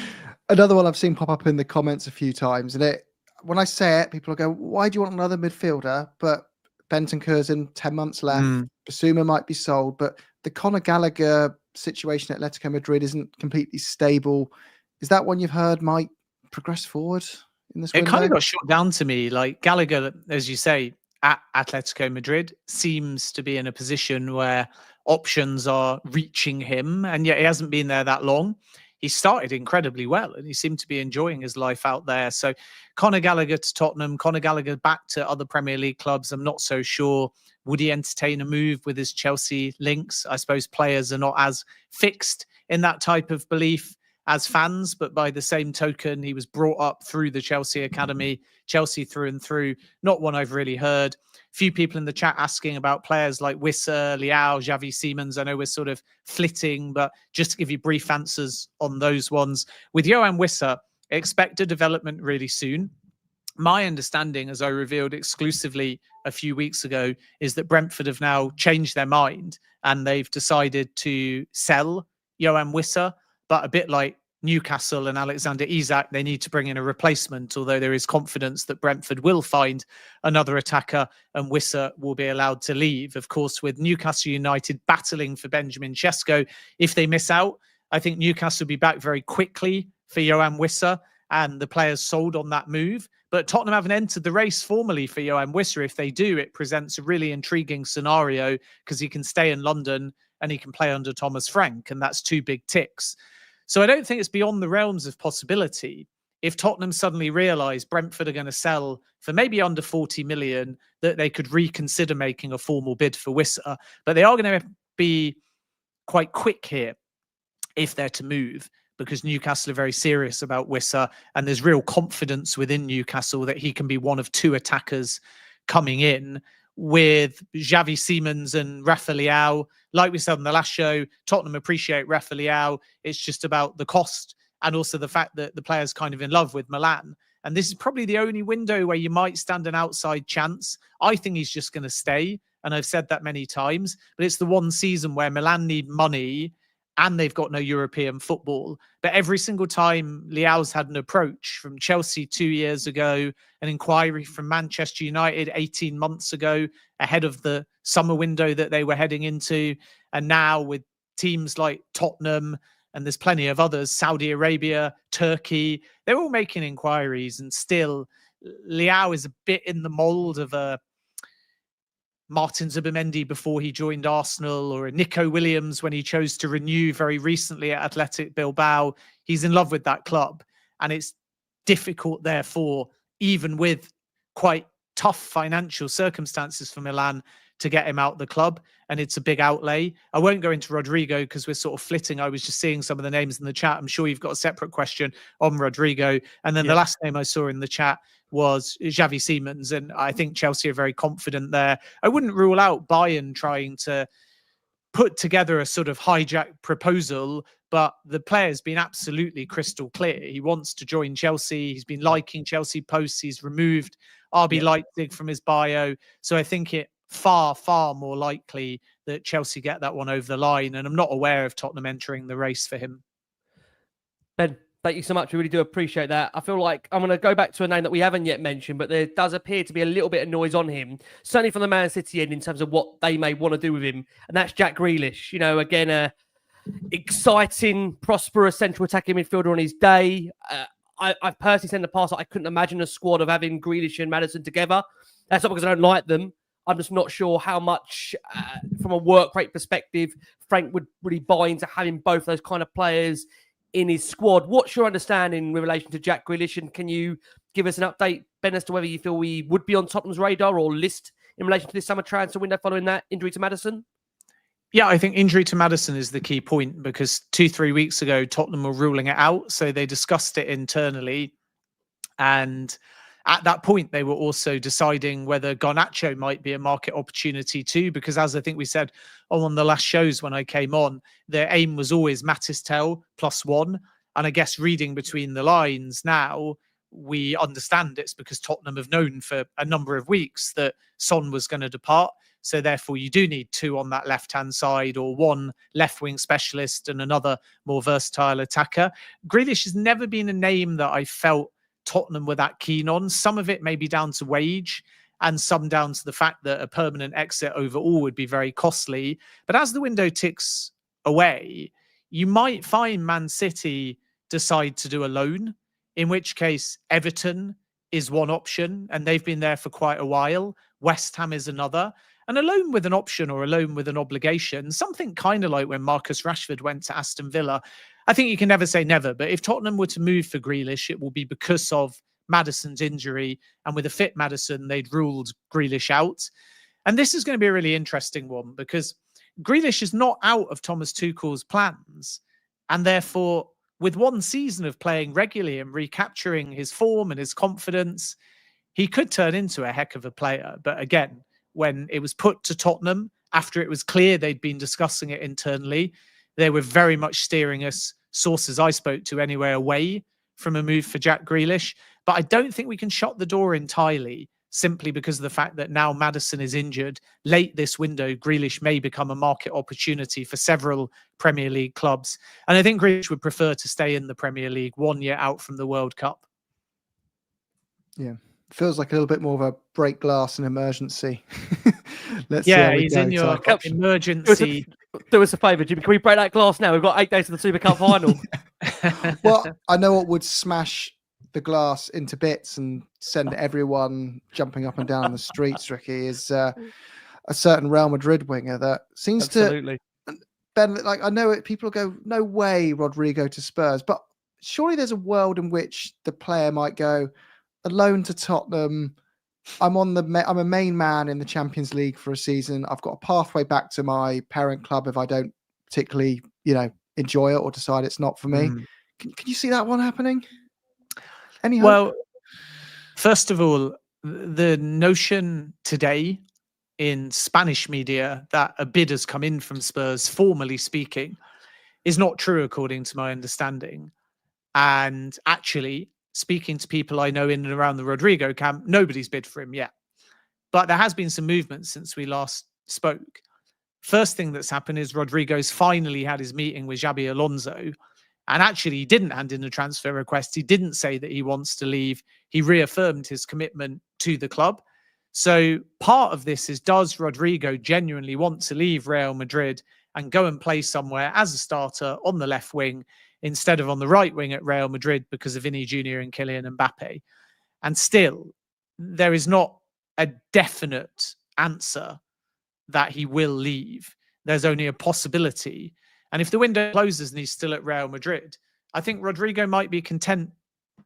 Another one I've seen pop up in the comments a few times, and when I say it, people will go, "Why do you want another midfielder?" But Bentancur's in 10 months left. Basuma might be sold, but the Conor Gallagher situation at Atletico Madrid isn't completely stable. Is that one you've heard might progress forward in this window? It kind of got shot down to me. Like Gallagher, as you say, at Atletico Madrid seems to be in a position where options are reaching him, and yet he hasn't been there that long. He started incredibly well and he seemed to be enjoying his life out there. So Conor Gallagher to Tottenham, Conor Gallagher back to other Premier League clubs. I'm not so sure. Would he entertain a move with his Chelsea links? I suppose players are not as fixed in that type of belief as fans, but by the same token, he was brought up through the Chelsea academy, Chelsea through and through. Not one I've really heard. Few people in the chat asking about players like Wissa, Leao, 𝐻𝐵 I know we're sort of flitting, but just to give you brief answers on those ones. With Yoane Wissa, expect a development really soon. My understanding, as I revealed exclusively a few weeks ago, is that Brentford have now changed their mind and they've decided to sell Yoane Wissa, but a bit like Newcastle and Alexander Isak, they need to bring in a replacement, although there is confidence that Brentford will find another attacker and Wissa will be allowed to leave. Of course, with Newcastle United battling for Benjamin Sesko, if they miss out, I think Newcastle will be back very quickly for Yoane Wissa and the players sold on that move. But Tottenham haven't entered the race formally for Yoane Wissa. If they do, it presents a really intriguing scenario because he can stay in London and he can play under Thomas Frank, and that's two big ticks. So I don't think it's beyond the realms of possibility if Tottenham suddenly realise Brentford are going to sell for maybe under 40 million, that they could reconsider making a formal bid for Wissa. But they are going to be quite quick here if they're to move, because Newcastle are very serious about Wissa and there's real confidence within Newcastle that he can be one of two attackers coming in. With 𝐻𝐵 and Rafa Leao, like we said on the last show, Tottenham appreciate Rafa Leao. It's just about the cost and also the fact that the player's kind of in love with Milan. And this is probably the only window where you might stand an outside chance. I think he's just going to stay. And I've said that many times, but it's the one season where Milan need money and they've got no European football. But every single time Leao's had an approach, from Chelsea 2 years ago, an inquiry from Manchester United 18 months ago, ahead of the summer window that they were heading into, and now with teams like Tottenham, and there's plenty of others, Saudi Arabia, Turkey, they're all making inquiries, and still Leao is a bit in the mould of a Martin Zubimendi before he joined Arsenal, or a Nico Williams when he chose to renew very recently at Athletic Bilbao. He's in love with that club, and it's difficult, therefore, even with quite tough financial circumstances for Milan, to get him out the club, and it's a big outlay. I won't go into Rodrigo because we're sort of flitting. I was just seeing some of the names in the chat. I'm sure you've got a separate question on Rodrigo. And then the last name I saw in the chat was 𝐻𝐵, and I think Chelsea are very confident there. I wouldn't rule out Bayern trying to put together a sort of hijack proposal, but the player's been absolutely crystal clear. He wants to join Chelsea. He's been liking Chelsea posts. He's removed RB Leipzig from his bio. So I think it far, far more likely that Chelsea get that one over the line. And I'm not aware of Tottenham entering the race for him. Ben, thank you so much. We really do appreciate that. I feel like I'm going to go back to a name that we haven't yet mentioned, but there does appear to be a little bit of noise on him, certainly from the Man City end in terms of what they may want to do with him. And that's Jack Grealish. You know, again, a exciting, prosperous central attacking midfielder on his day. I've personally said in the past that I couldn't imagine a squad of having Grealish and Maddison together. That's not because I don't like them. I'm just not sure how much, from a work rate perspective, Frank would really buy into having both those kind of players in his squad. What's your understanding with relation to Jack Grealish? And can you give us an update, Ben, as to whether you feel we would be on Tottenham's radar or list in relation to this summer transfer window following that injury to Maddison? Yeah, I think injury to Maddison is the key point, because 2-3 weeks ago, Tottenham were ruling it out. So they discussed it internally. And at that point, they were also deciding whether Garnacho might be a market opportunity too, because as I think we said on one of the last shows when I came on, their aim was always Matistel +1. And I guess reading between the lines now, we understand it's because Tottenham have known for a number of weeks that Son was going to depart. So therefore, you do need two on that left-hand side, or one left-wing specialist and another more versatile attacker. Grealish has never been a name that I felt Tottenham were that keen on. Some of it may be down to wage, and some down to the fact that a permanent exit overall would be very costly. But as the window ticks away, you might find Man City decide to do a loan, in which case Everton is one option, and they've been there for quite a while. West Ham is another. And a loan with an option or a loan with an obligation, something kind of like when Marcus Rashford went to Aston Villa. I think you can never say never, but if Tottenham were to move for Grealish, it will be because of Maddison's injury. And with a fit Maddison, they'd ruled Grealish out. And this is going to be a really interesting one, because Grealish is not out of Thomas Tuchel's plans. And therefore, with one season of playing regularly and recapturing his form and his confidence, he could turn into a heck of a player. But again, when it was put to Tottenham, after it was clear they'd been discussing it internally, they were very much steering us, sources I spoke to anyway, away from a move for Jack Grealish. But I don't think we can shut the door entirely, simply because of the fact that now Maddison is injured. Late this window, Grealish may become a market opportunity for several Premier League clubs. And I think Grealish would prefer to stay in the Premier League 1 year out from the World Cup. Yeah. Feels like a little bit more of a break glass and emergency. Let's yeah, he's in your emergency. Do us a favour, Jimmy. Can we break that glass now? We've got 8 days to the Super Cup final. Well, I know what would smash the glass into bits and send everyone jumping up and down the streets, Ricky, is a certain Real Madrid winger that seems to... Ben, like, I know it, people go, no way, Rodrigo to Spurs, but surely there's a world in which the player might go, a loan to Tottenham. I'm a main man in the Champions League for a season. I've got a pathway back to my parent club if I don't particularly, enjoy it or decide it's not for me. Can you see that one happening? Any hope? Well, first of all, the notion today in Spanish media that a bid has come in from Spurs, formally speaking, is not true according to my understanding. And actually, speaking to people I know in and around the Rodrigo camp, nobody's bid for him yet. But there has been some movement since we last spoke. First thing that's happened is Rodrigo's finally had his meeting with Xabi Alonso. And actually, he didn't hand in a transfer request. He didn't say that he wants to leave. He reaffirmed his commitment to the club. So part of this is, does Rodrigo genuinely want to leave Real Madrid and go and play somewhere as a starter on the left wing instead of on the right wing at Real Madrid because of Vinny Jr. and Kylian Mbappe? And still, there is not a definite answer that he will leave. There's only a possibility. And if the window closes and he's still at Real Madrid, I think Rodrigo might be content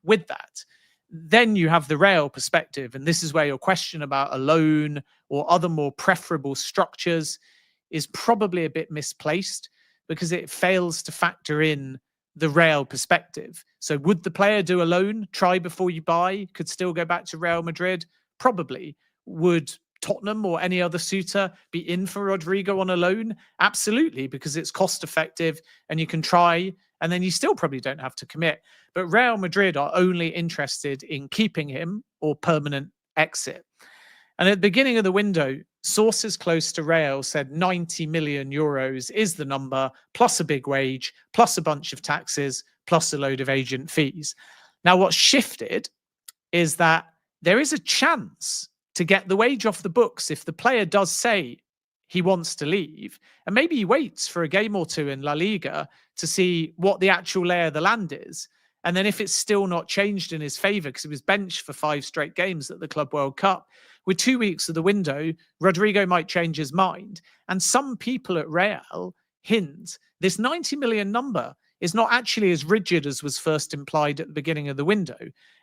with that. Then you have the Real perspective. And this is where your question about a loan or other more preferable structures is probably a bit misplaced, because it fails to factor in the Real perspective. So would the player do a loan, try before you buy, could still go back to Real Madrid? Probably. Would Tottenham or any other suitor be in for Rodrigo on a loan? Absolutely, because it's cost effective and you can try, and then you still probably don't have to commit. But Real Madrid are only interested in keeping him or permanent exit. And at the beginning of the window, sources close to Real said 90 million euros is the number, plus a big wage, plus a bunch of taxes, plus a load of agent fees. Now, what's shifted is that there is a chance to get the wage off the books if the player does say he wants to leave. And maybe he waits for a game or two in La Liga to see what the actual lay of the land is. And then if it's still not changed in his favour, because he was benched for 5 straight games at the Club World Cup, with 2 weeks of the window, Rodrigo might change his mind. And some people at Real hint this 90 million number is not actually as rigid as was first implied at the beginning of the window.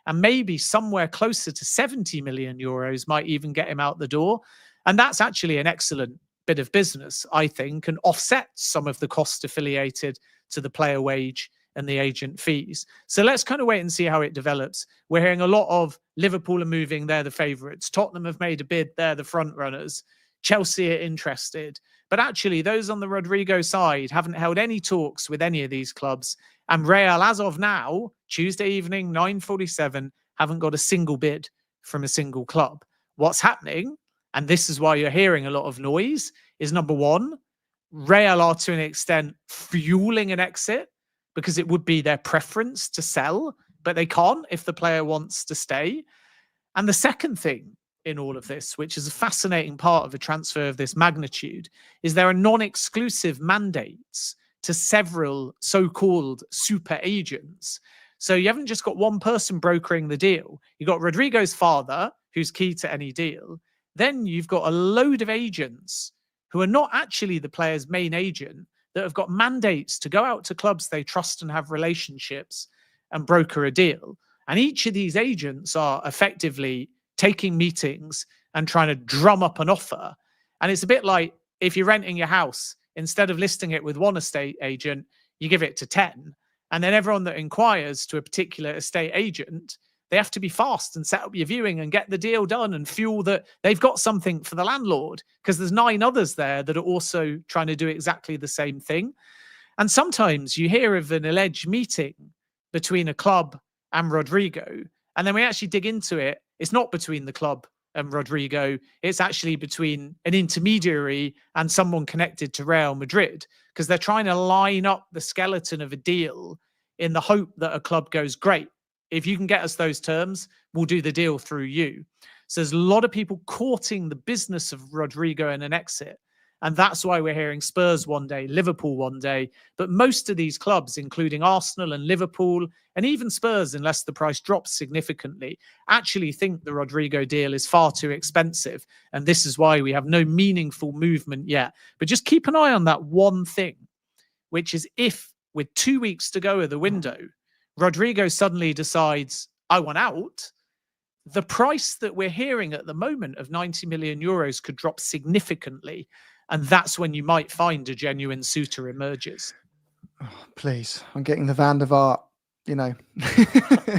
And maybe somewhere closer to 70 million euros might even get him out the door. And that's actually an excellent bit of business, I think, and offsets some of the cost affiliated to the player wage and the agent fees. So let's kind of wait and see how it develops. We're hearing a lot of Liverpool are moving, they're the favourites. Tottenham have made a bid, they're the front runners. Chelsea are interested. But actually, those on the Rodrigo side haven't held any talks with any of these clubs. And Real, as of now, Tuesday evening, 9:47, haven't got a single bid from a single club. What's happening, and this is why you're hearing a lot of noise, is number one, Real are to an extent fueling an exit, because it would be their preference to sell, but they can't if the player wants to stay. And the second thing in all of this, which is a fascinating part of a transfer of this magnitude, is there are non-exclusive mandates to several so-called super agents. So you haven't just got one person brokering the deal. You've got Rodrigo's father, who's key to any deal. Then you've got a load of agents who are not actually the player's main agent, that have got mandates to go out to clubs they trust and have relationships and broker a deal. And each of these agents are effectively taking meetings and trying to drum up an offer. And it's a bit like if you're renting your house, instead of listing it with one estate agent, you give it to 10. And then everyone that inquires to a particular estate agent, they have to be fast and set up your viewing and get the deal done and fuel that they've got something for the landlord, because there's 9 others there that are also trying to do exactly the same thing. And sometimes you hear of an alleged meeting between a club and Rodrigo, and then we actually dig into it. It's not between the club and Rodrigo. It's actually between an intermediary and someone connected to Real Madrid, because they're trying to line up the skeleton of a deal in the hope that a club goes, great, if you can get us those terms, we'll do the deal through you. So there's a lot of people courting the business of Rodrigo and an exit. And that's why we're hearing Spurs one day, Liverpool one day. But most of these clubs, including Arsenal and Liverpool, and even Spurs, unless the price drops significantly, actually think the Rodrigo deal is far too expensive. And this is why we have no meaningful movement yet. But just keep an eye on that one thing, which is if with 2 weeks to go of the window, Rodrigo suddenly decides, I want out, the price that we're hearing at the moment of 90 million euros could drop significantly. And that's when you might find a genuine suitor emerges. Oh, please. I'm getting the Van der Vaart,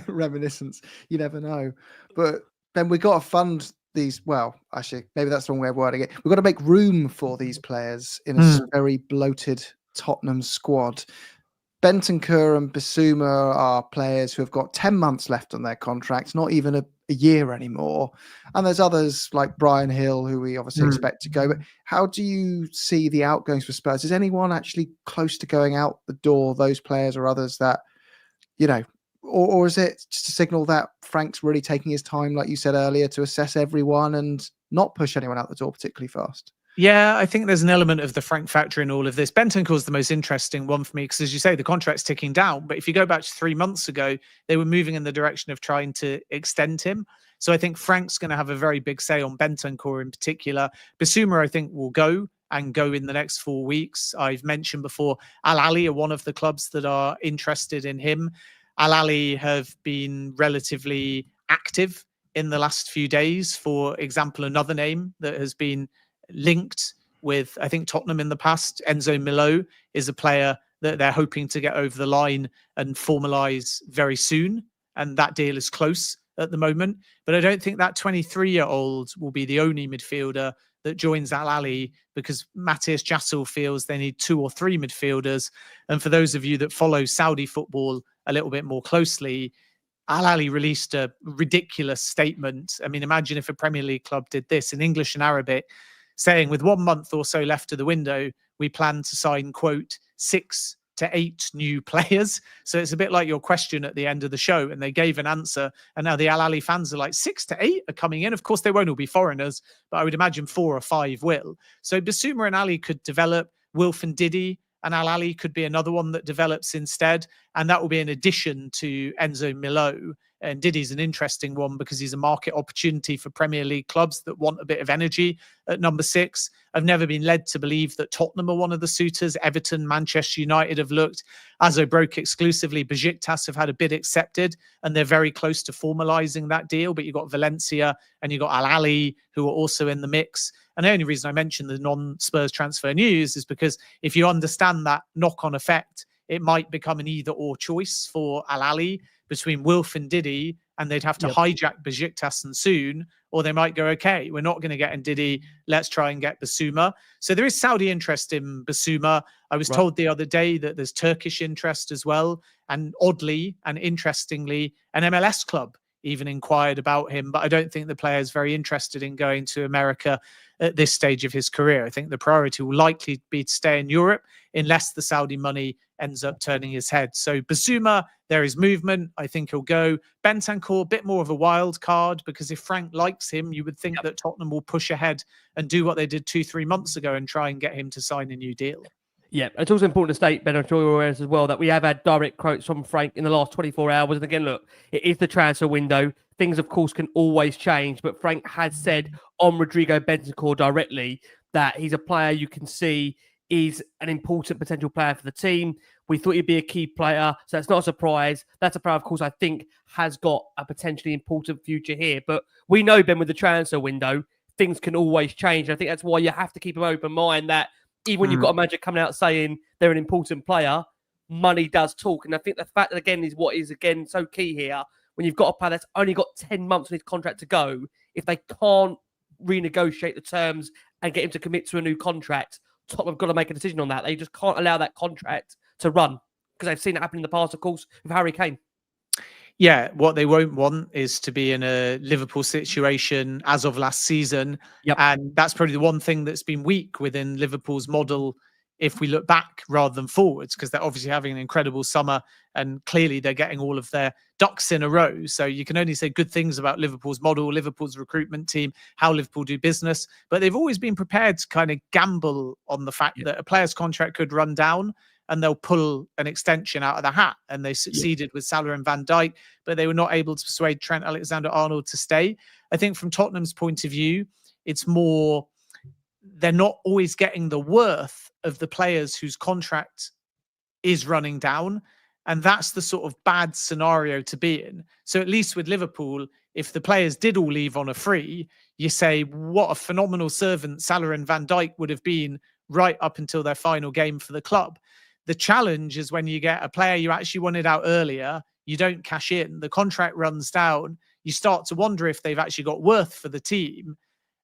reminiscence. You never know. But then we got to fund these. Well, actually, maybe that's the wrong way of wording it. We've got to make room for these players in a very bloated Tottenham squad. Bentancur and Bissouma are players who have got 10 months left on their contracts, not even a year anymore. And there's others like Brian Hill, who we obviously expect to go. But how do you see the outgoings for Spurs? Is anyone actually close to going out the door, those players or others that, or is it just a signal that Frank's really taking his time, like you said earlier, to assess everyone and not push anyone out the door particularly fast? Yeah, I think there's an element of the Frank factor in all of this. Bentancur is the most interesting one for me because, as you say, the contract's ticking down. But if you go back to 3 months ago, they were moving in the direction of trying to extend him. So I think Frank's going to have a very big say on Bentancur in particular. Bissouma, I think, will go in the next 4 weeks. I've mentioned before, Al Ahly are one of the clubs that are interested in him. Al Ahly have been relatively active in the last few days. For example, another name that has been linked with, I think, Tottenham in the past, Enzo Milo, is a player that they're hoping to get over the line and formalise very soon. And that deal is close at the moment. But I don't think that 23-year-old will be the only midfielder that joins Al Ahly, because Matthias Jassel feels they need 2 or 3 midfielders. And for those of you that follow Saudi football a little bit more closely, Al Ahly released a ridiculous statement. I mean, imagine if a Premier League club did this in English and Arabic, saying with 1 month or so left of the window, we plan to sign, quote, 6 to 8 new players. So it's a bit like your question at the end of the show, and they gave an answer, and now the Al Ahly fans are like, 6 to 8 are coming in. Of course, they won't all be foreigners, but I would imagine 4 or 5 will. So Bissouma and Ali could develop. Wilf and Didi and Al Ahly could be another one that develops instead, and that will be in addition to Enzo Milo. And Didi's an interesting one because he's a market opportunity for Premier League clubs that want a bit of energy at number 6. I've never been led to believe that Tottenham are one of the suitors. Everton, Manchester United have looked. Azo broke exclusively. Besiktas have had a bid accepted, and they're very close to formalising that deal. But you've got Valencia and you've got Al Ahly, who are also in the mix. And the only reason I mention the non-Spurs transfer news is because if you understand that knock-on effect, it might become an either-or choice for Al Ahly between Wilf and Didi, and they'd have to hijack Besiktas and soon, or they might go, okay, we're not going to get Ndidi, let's try and get Bissouma. So there is Saudi interest in Bissouma. I was told the other day that there's Turkish interest as well, and oddly and interestingly, an MLS club even inquired about him, but I don't think the player is very interested in going to America at this stage of his career. I think the priority will likely be to stay in Europe unless the Saudi money ends up turning his head. So Bissouma, there is movement. I think he'll go. Bentancur, a bit more of a wild card, because if Frank likes him, you would think that Tottenham will push ahead and do what they did 2-3 months ago and try and get him to sign a new deal. Yeah, it's also important to state, Ben, I'm sure you're aware as well, that we have had direct quotes from Frank in the last 24 hours. And again, look, it is the transfer window. Things, of course, can always change. But Frank has said on Rodrigo Bentancur directly that he's a player you can see is an important potential player for the team. We thought he'd be a key player, so it's not a surprise. That's a player, of course, I think has got a potentially important future here. But we know, Ben, with the transfer window, things can always change. I think that's why you have to keep an open mind that even when you've got a manager coming out saying they're an important player, money does talk. And I think the fact that, again, is what is, again, so key here. When you've got a player that's only got 10 months on his contract to go, if they can't renegotiate the terms and get him to commit to a new contract, Tottenham have got to make a decision on that. They just can't allow that contract to run, because I've seen it happen in the past, of course, with Harry Kane. Yeah, what they won't want is to be in a Liverpool situation as of last season. And that's probably the one thing that's been weak within Liverpool's model if we look back rather than forwards, because they're obviously having an incredible summer and clearly they're getting all of their ducks in a row. So you can only say good things about Liverpool's model, Liverpool's recruitment team, how Liverpool do business. But they've always been prepared to kind of gamble on the fact that a player's contract could run down and they'll pull an extension out of the hat. And they succeeded with Salah and Van Dijk, but they were not able to persuade Trent Alexander-Arnold to stay. I think from Tottenham's point of view, it's more, they're not always getting the worth of the players whose contract is running down. And that's the sort of bad scenario to be in. So at least with Liverpool, if the players did all leave on a free, you say, what a phenomenal servant Salah and Van Dijk would have been right up until their final game for the club. The challenge is when you get a player you actually wanted out earlier, you don't cash in, the contract runs down, you start to wonder if they've actually got worth for the team.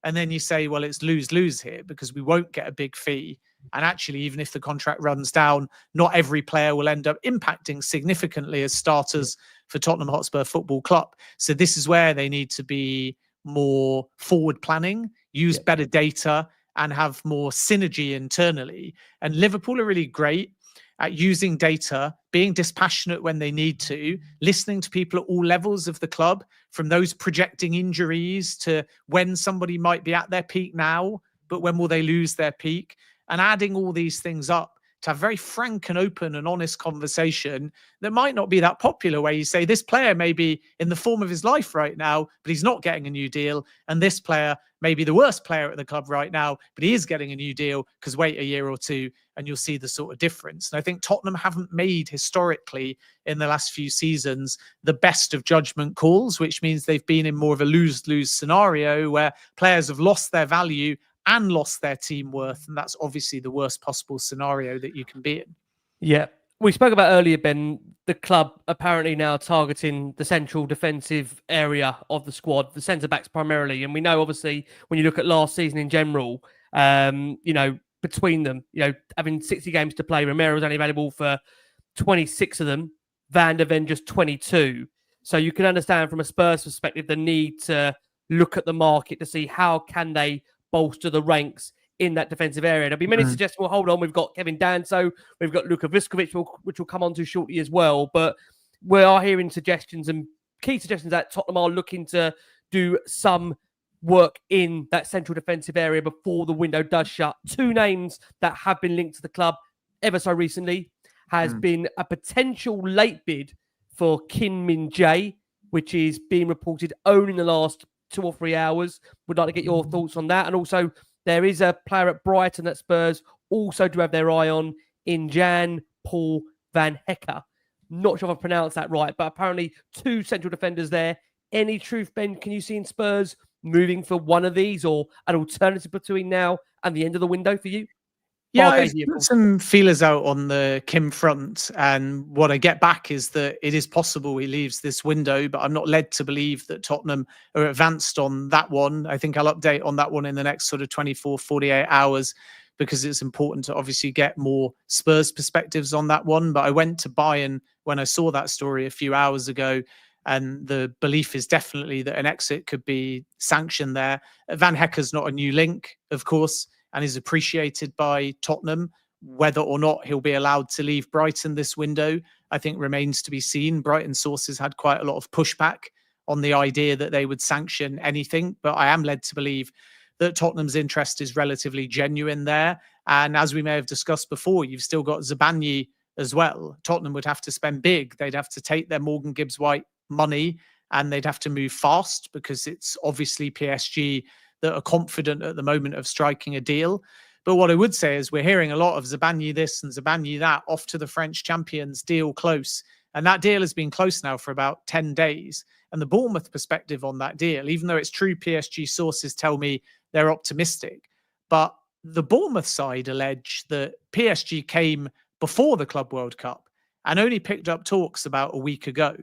And then you say, well, it's lose-lose here because we won't get a big fee. And actually, even if the contract runs down, not every player will end up impacting significantly as starters for Tottenham Hotspur Football Club. So this is where they need to be more forward planning, use better data, and have more synergy internally. And Liverpool are really great at using data, being dispassionate when they need to, listening to people at all levels of the club, from those projecting injuries to when somebody might be at their peak now, but when will they lose their peak, and adding all these things up to have very frank and open and honest conversation that might not be that popular, where you say this player may be in the form of his life right now, but he's not getting a new deal. And this player may be the worst player at the club right now, but he is getting a new deal, because wait a year or two and you'll see the sort of difference. And I think Tottenham haven't made historically in the last few seasons the best of judgment calls, which means they've been in more of a lose-lose scenario where players have lost their value and lost their team worth. And that's obviously the worst possible scenario that you can be in. Yeah. We spoke about earlier, Ben, the club apparently now targeting the central defensive area of the squad, the centre-backs primarily. And we know, obviously, when you look at last season in general, between them, having 60 games to play, Romero was only available for 26 of them, Van der Ven just 22. So you can understand from a Spurs perspective the need to look at the market to see how can they bolster the ranks in that defensive area. There'll be many suggestions. Well, hold on, we've got Kevin Danso, we've got Luka Vuskovic, which we'll come on to shortly as well. But we are hearing suggestions and key suggestions that Tottenham are looking to do some work in that central defensive area before the window does shut. Two names that have been linked to the club ever so recently has been a potential late bid for Heung-Min Jae, which is being reported only in the last 2 or 3 hours. Would like to get your thoughts on that. And also, there is a player at Brighton that Spurs also do have their eye on in Jan-Paul van Hecke. Not sure if I've pronounced that right, but apparently 2 central defenders there. Any truth, Ben, can you see in Spurs moving for one of these or an alternative between now and the end of the window for you? Yeah, I've put some feelers out on the Kim front, and what I get back is that it is possible he leaves this window, but I'm not led to believe that Tottenham are advanced on that one. I think I'll update on that one in the next sort of 24, 48 hours, because it's important to obviously get more Spurs perspectives on that one. But I went to Bayern when I saw that story a few hours ago, and the belief is definitely that an exit could be sanctioned there. Van Hecke's not a new link, of course, and is appreciated by Tottenham. Whether or not he'll be allowed to leave Brighton this window, I think remains to be seen. Brighton sources had quite a lot of pushback on the idea that they would sanction anything, but I am led to believe that Tottenham's interest is relatively genuine there. And as we may have discussed before, you've still got 𝐳𝐭𝐈 as well. Tottenham would have to spend big. They'd have to take their Morgan Gibbs-White money, and they'd have to move fast, because it's obviously PSG that are confident at the moment of striking a deal. But what I would say is we're hearing a lot of 𝐳𝐭𝐈 this and 𝐳𝐭𝐈 that, off to the French champions, deal close. And that deal has been close now for about 10 days. And the Bournemouth perspective on that deal, even though it's true PSG sources tell me they're optimistic, but the Bournemouth side allege that PSG came before the Club World Cup and only picked up talks about a week ago.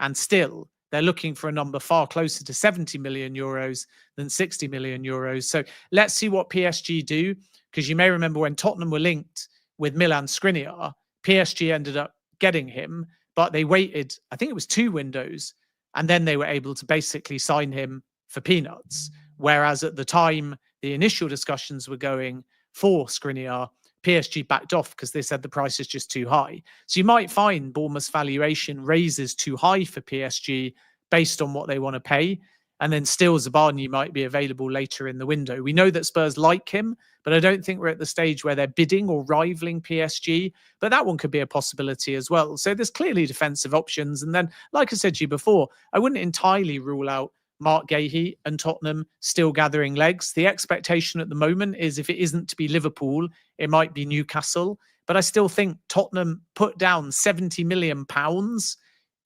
And still, they're looking for a number far closer to 70 million euros than 60 million euros. So let's see what PSG do, because you may remember when Tottenham were linked with Milan Skriniar, PSG ended up getting him, but they waited, I think it was 2 windows, and then they were able to basically sign him for peanuts. Whereas at the time, the initial discussions were going for Skriniar, PSG backed off because they said the price is just too high. So you might find Bournemouth's valuation raises too high for PSG based on what they want to pay. And then still 𝐳𝐭𝐈 might be available later in the window. We know that Spurs like him, but I don't think we're at the stage where they're bidding or rivaling PSG. But that one could be a possibility as well. So there's clearly defensive options. And then, like I said to you before, I wouldn't entirely rule out Marc Guéhi and Tottenham still gathering legs. The expectation at the moment is if it isn't to be Liverpool, it might be Newcastle. But I still think Tottenham put down £70 million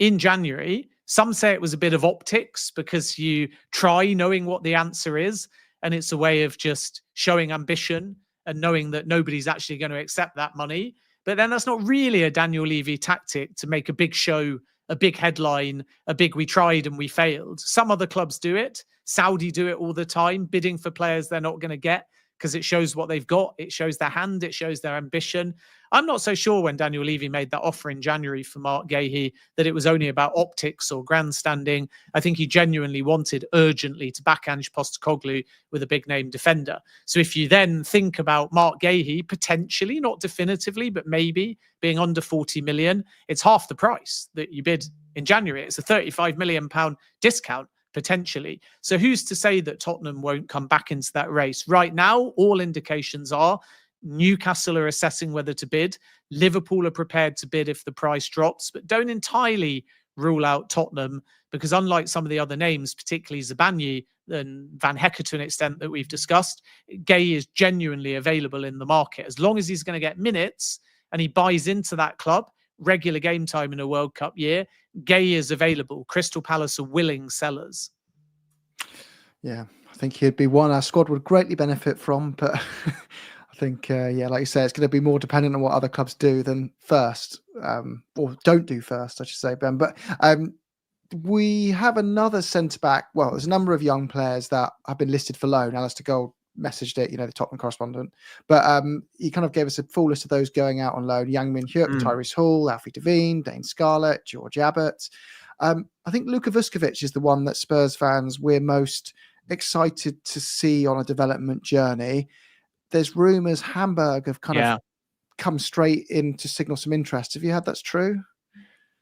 in January. Some say it was a bit of optics because you try knowing what the answer is, and it's a way of just showing ambition and knowing that nobody's actually going to accept that money. But then that's not really a Daniel Levy tactic to make a big show, a big headline, a big we tried and we failed. Some other clubs do it. Saudi do it all the time, bidding for players they're not going to get because it shows what they've got. It shows their hand. It shows their ambition. I'm not so sure when Daniel Levy made that offer in January for Marc Guéhi that it was only about optics or grandstanding. I think he genuinely wanted urgently to back Ange Postecoglou with a big name defender. So if you then think about Marc Guéhi potentially, not definitively, but maybe being under 40 million, it's half the price that you bid in January. It's a £35 million discount potentially. So who's to say that Tottenham won't come back into that race? Right now, all indications are Newcastle are assessing whether to bid. Liverpool are prepared to bid if the price drops, but don't entirely rule out Tottenham, because unlike some of the other names, particularly 𝐳𝐭𝐈 and Van Hecke to an extent that we've discussed, Gueye is genuinely available in the market. As long as he's going to get minutes and he buys into that club, regular game time in a World Cup year, Gueye is available. Crystal Palace are willing sellers. Yeah, I think he'd be one our squad would greatly benefit from, but I think, yeah, like you say, it's going to be more dependent on what other clubs do than first. or don't do first, I should say, Ben. But we have another centre back. Well, there's a number of young players that have been listed for loan. Alistair Gold messaged it, the Tottenham correspondent, but he kind of gave us a full list of those going out on loan: Min-hyuk, Tyrese Hall, Alfie Devine, Dane Scarlett, George Abbott. I think Luka Vuskovic is the one that Spurs fans we're most excited to see on a development journey. There's rumours Hamburg have kind of come straight in to signal some interest. Have you had that's true?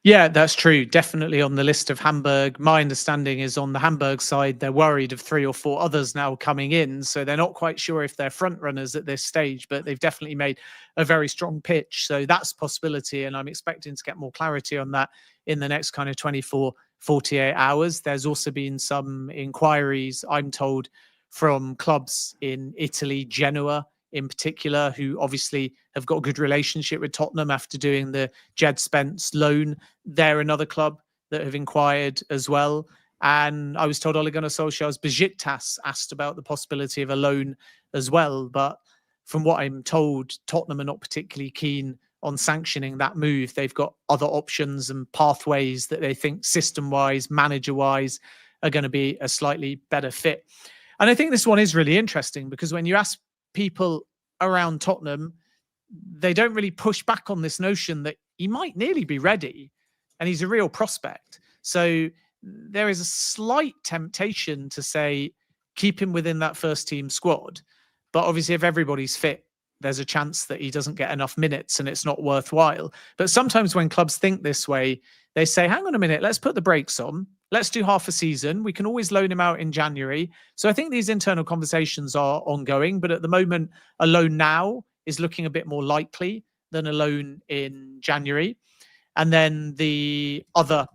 Yeah, that's true. Definitely on the list of Hamburg. My understanding is on the Hamburg side, they're worried of 3 or 4 others now coming in. So they're not quite sure if they're front runners at this stage, but they've definitely made a very strong pitch. So that's a possibility. And I'm expecting to get more clarity on that in the next kind of 24, 48 hours. There's also been some inquiries, I'm told, from clubs in Italy, Genoa in particular, who obviously have got a good relationship with Tottenham after doing the Jed Spence loan. They're another club that have inquired as well. And I was told Ole Gunnar Solskjaer's Besiktas asked about the possibility of a loan as well. But from what I'm told, Tottenham are not particularly keen on sanctioning that move. They've got other options and pathways that they think system-wise, manager-wise, are going to be a slightly better fit. And I think this one is really interesting because when you ask people around Tottenham, they don't really push back on this notion that he might nearly be ready and he's a real prospect. So there is a slight temptation to say, keep him within that first team squad. But obviously, if everybody's fit, there's a chance that he doesn't get enough minutes and it's not worthwhile. But sometimes when clubs think this way, they say, hang on a minute, let's put the brakes on. Let's do half a season. We can always loan him out in January. So I think these internal conversations are ongoing. But at the moment, a loan now is looking a bit more likely than a loan in January. And then the other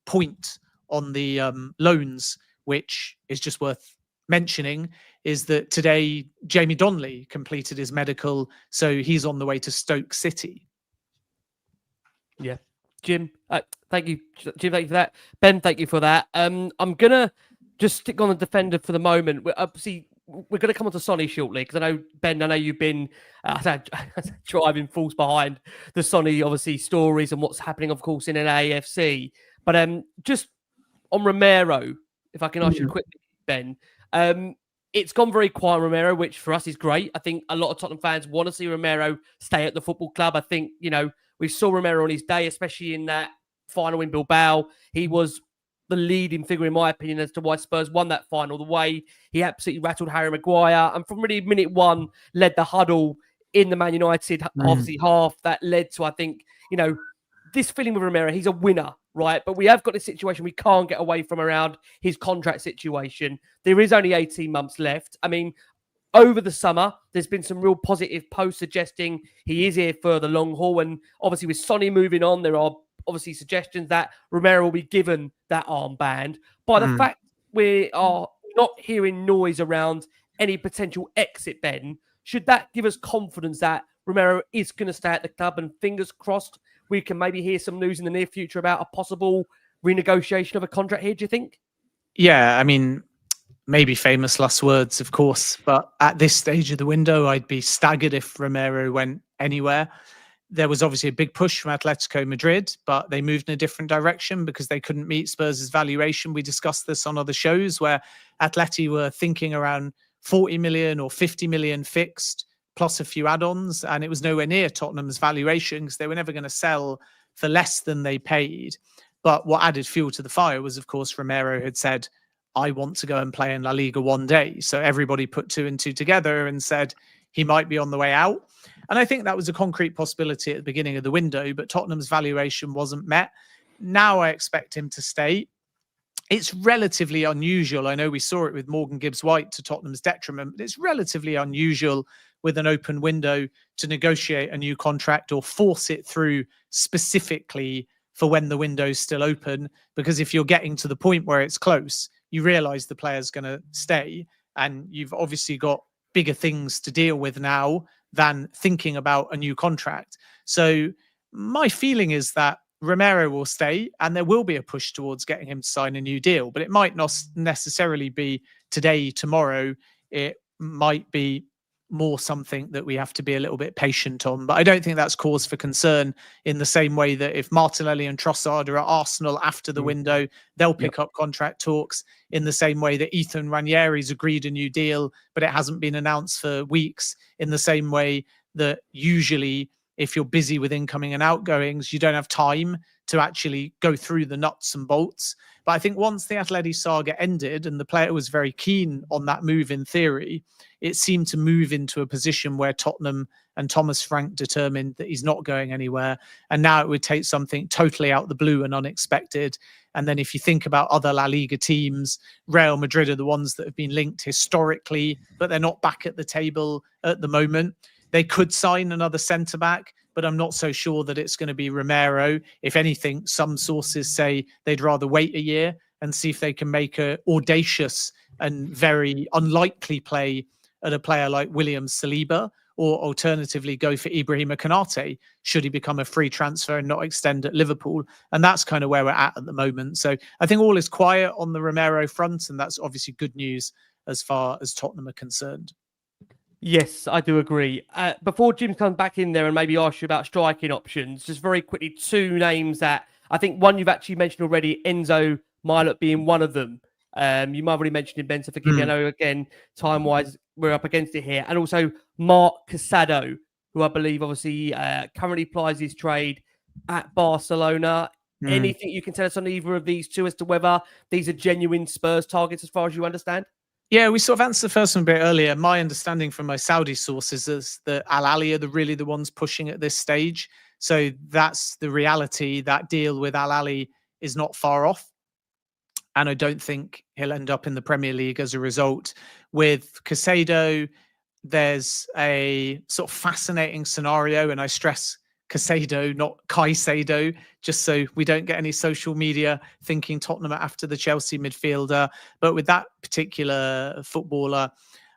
point on the loans, which is just worth mentioning, is that today Jamie Donnelly completed his medical. So he's on the way to Stoke City. Yeah. Jim, thank you. Jim, thank you for that. Ben, thank you for that. I'm going to just stick on the defender for the moment. We're going to come on to Sonny shortly because I know, Ben, I know you've been driving force behind the Sonny, obviously, stories and what's happening, of course, in an AFC. But just on Romero, if I can ask you quickly, Ben, it's gone very quiet on Romero, which for us is great. I think a lot of Tottenham fans want to see Romero stay at the football club. I think, we saw Romero on his day, especially in that final in Bilbao. He was the leading figure, in my opinion, as to why Spurs won that final. The way he absolutely rattled Harry Maguire, and from really minute one, led the huddle in the Man United, obviously, half. That led to, I think, this feeling with Romero, he's a winner, right? But we have got this situation we can't get away from around his contract situation. There is only 18 months left. I mean, over the summer, there's been some real positive posts suggesting he is here for the long haul. And obviously with Sonny moving on, there are obviously suggestions that Romero will be given that armband. By the fact we are not hearing noise around any potential exit, Ben, should that give us confidence that Romero is going to stay at the club? And fingers crossed, we can maybe hear some news in the near future about a possible renegotiation of a contract here, do you think? Yeah, I mean, maybe famous last words, of course, but at this stage of the window, I'd be staggered if Romero went anywhere. There was obviously a big push from Atletico Madrid, but they moved in a different direction because they couldn't meet Spurs' valuation. We discussed this on other shows where Atleti were thinking around 40 million or 50 million fixed, plus a few add-ons, and it was nowhere near Tottenham's valuation because they were never going to sell for less than they paid. But what added fuel to the fire was, of course, Romero had said, I want to go and play in La Liga one day. So everybody put 2 and 2 together and said he might be on the way out. And I think that was a concrete possibility at the beginning of the window, but Tottenham's valuation wasn't met. Now I expect him to stay. It's relatively unusual. I know we saw it with Morgan Gibbs-White to Tottenham's detriment, but it's relatively unusual with an open window to negotiate a new contract or force it through specifically for when the window's still open. Because if you're getting to the point where it's close, you realize the player's going to stay, and you've obviously got bigger things to deal with now than thinking about a new contract. So my feeling is that Romero will stay and there will be a push towards getting him to sign a new deal, but it might not necessarily be today, tomorrow. It might be more something that we have to be a little bit patient on. But I don't think that's cause for concern in the same way that if Martinelli and Trossard are at Arsenal after the window, they'll pick up contract talks, in the same way that Ethan Ranieri's agreed a new deal, but it hasn't been announced for weeks, in the same way that usually if you're busy with incoming and outgoings, you don't have time to actually go through the nuts and bolts. But I think once the Atleti saga ended and the player was very keen on that move in theory, it seemed to move into a position where Tottenham and Thomas Frank determined that he's not going anywhere. And now it would take something totally out the blue and unexpected. And then if you think about other La Liga teams, Real Madrid are the ones that have been linked historically, but they're not back at the table at the moment. They could sign another centre-back, but I'm not so sure that it's going to be Romero. If anything, some sources say they'd rather wait a year and see if they can make a audacious and very unlikely play at a player like William Saliba, or alternatively go for Ibrahima Konate should he become a free transfer and not extend at Liverpool. And that's kind of where we're at the moment. So I think all is quiet on the Romero front, and that's obviously good news as far as Tottenham are concerned. Yes, I do agree. Before Jim comes back in there and maybe ask you about striking options, just very quickly, two names that I think one you've actually mentioned already, Enzo Milot being one of them. You might have already mentioned him, Ben, so forgive me. I know, again, time-wise, we're up against it here. And also Mark Casado, who I believe obviously currently plies his trade at Barcelona. Anything you can tell us on either of these two as to whether these are genuine Spurs targets as far as you understand? Yeah, we sort of answered the first one a bit earlier. My understanding from my Saudi sources is that Al Ahly are really the ones pushing at this stage. So that's the reality. That deal with Al Ahly is not far off. And I don't think he'll end up in the Premier League as a result. With Caicedo, there's a sort of fascinating scenario, and I stress Caicedo, not Caicedo, just so we don't get any social media thinking Tottenham are after the Chelsea midfielder. But with that particular footballer,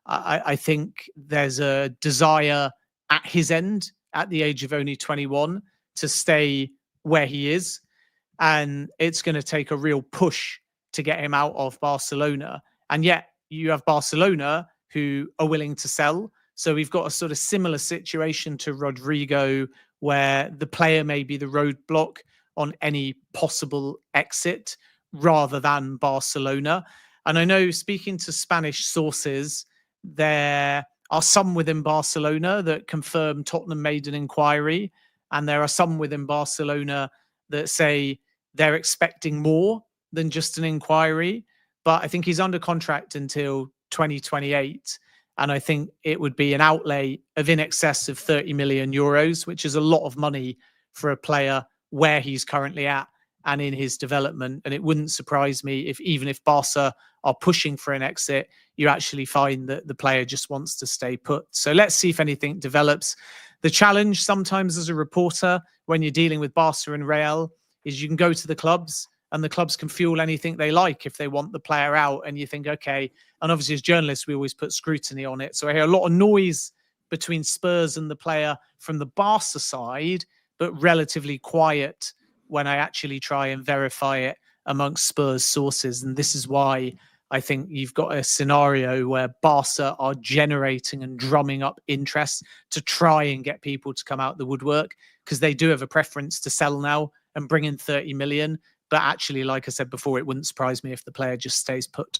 I think there's a desire at his end, at the age of only 21, to stay where he is. And it's going to take a real push to get him out of Barcelona. And yet you have Barcelona who are willing to sell. So we've got a sort of similar situation to Rodrigo, where the player may be the roadblock on any possible exit rather than Barcelona. And I know, speaking to Spanish sources, there are some within Barcelona that confirm Tottenham made an inquiry, and there are some within Barcelona that say they're expecting more than just an inquiry. But I think he's under contract until 2028. And I think it would be an outlay of in excess of 30 million euros, which is a lot of money for a player where he's currently at and in his development. And it wouldn't surprise me if, even if Barca are pushing for an exit, you actually find that the player just wants to stay put. So let's see if anything develops. The challenge sometimes as a reporter when you're dealing with Barca and Real is you can go to the clubs, and the clubs can fuel anything they like if they want the player out. And you think, okay, and obviously as journalists, we always put scrutiny on it. So I hear a lot of noise between Spurs and the player from the Barca side, but relatively quiet when I actually try and verify it amongst Spurs sources. And this is why I think you've got a scenario where Barca are generating and drumming up interest to try and get people to come out the woodwork, because they do have a preference to sell now and bring in 30 million. But actually, like I said before, it wouldn't surprise me if the player just stays put.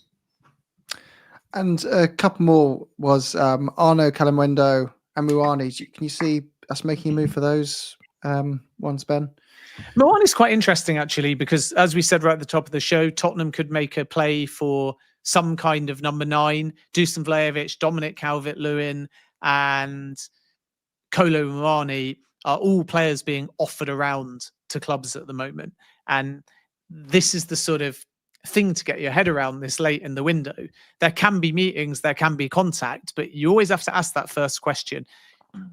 And a couple more was Arno Calimundo and Muani. Can you see us making a move for those ones, Ben? Muani's quite interesting, actually, because as we said right at the top of the show, Tottenham could make a play for some kind of number 9, Dusan Vlahovic, Dominic Calvert-Lewin, and Kolo Muani are all players being offered around to clubs at the moment. And this is the sort of thing to get your head around this late in the window. There can be meetings, there can be contact, but you always have to ask that first question.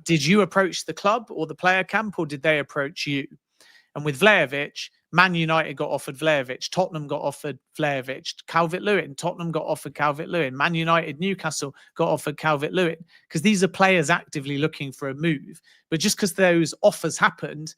Did you approach the club or the player camp, or did they approach you? And with Vlahovic, Man United got offered Vlahovic, Tottenham got offered Vlahovic, Calvert-Lewin, Tottenham got offered Calvert-Lewin, Man United, Newcastle got offered Calvert-Lewin, because these are players actively looking for a move. But just because those offers happened,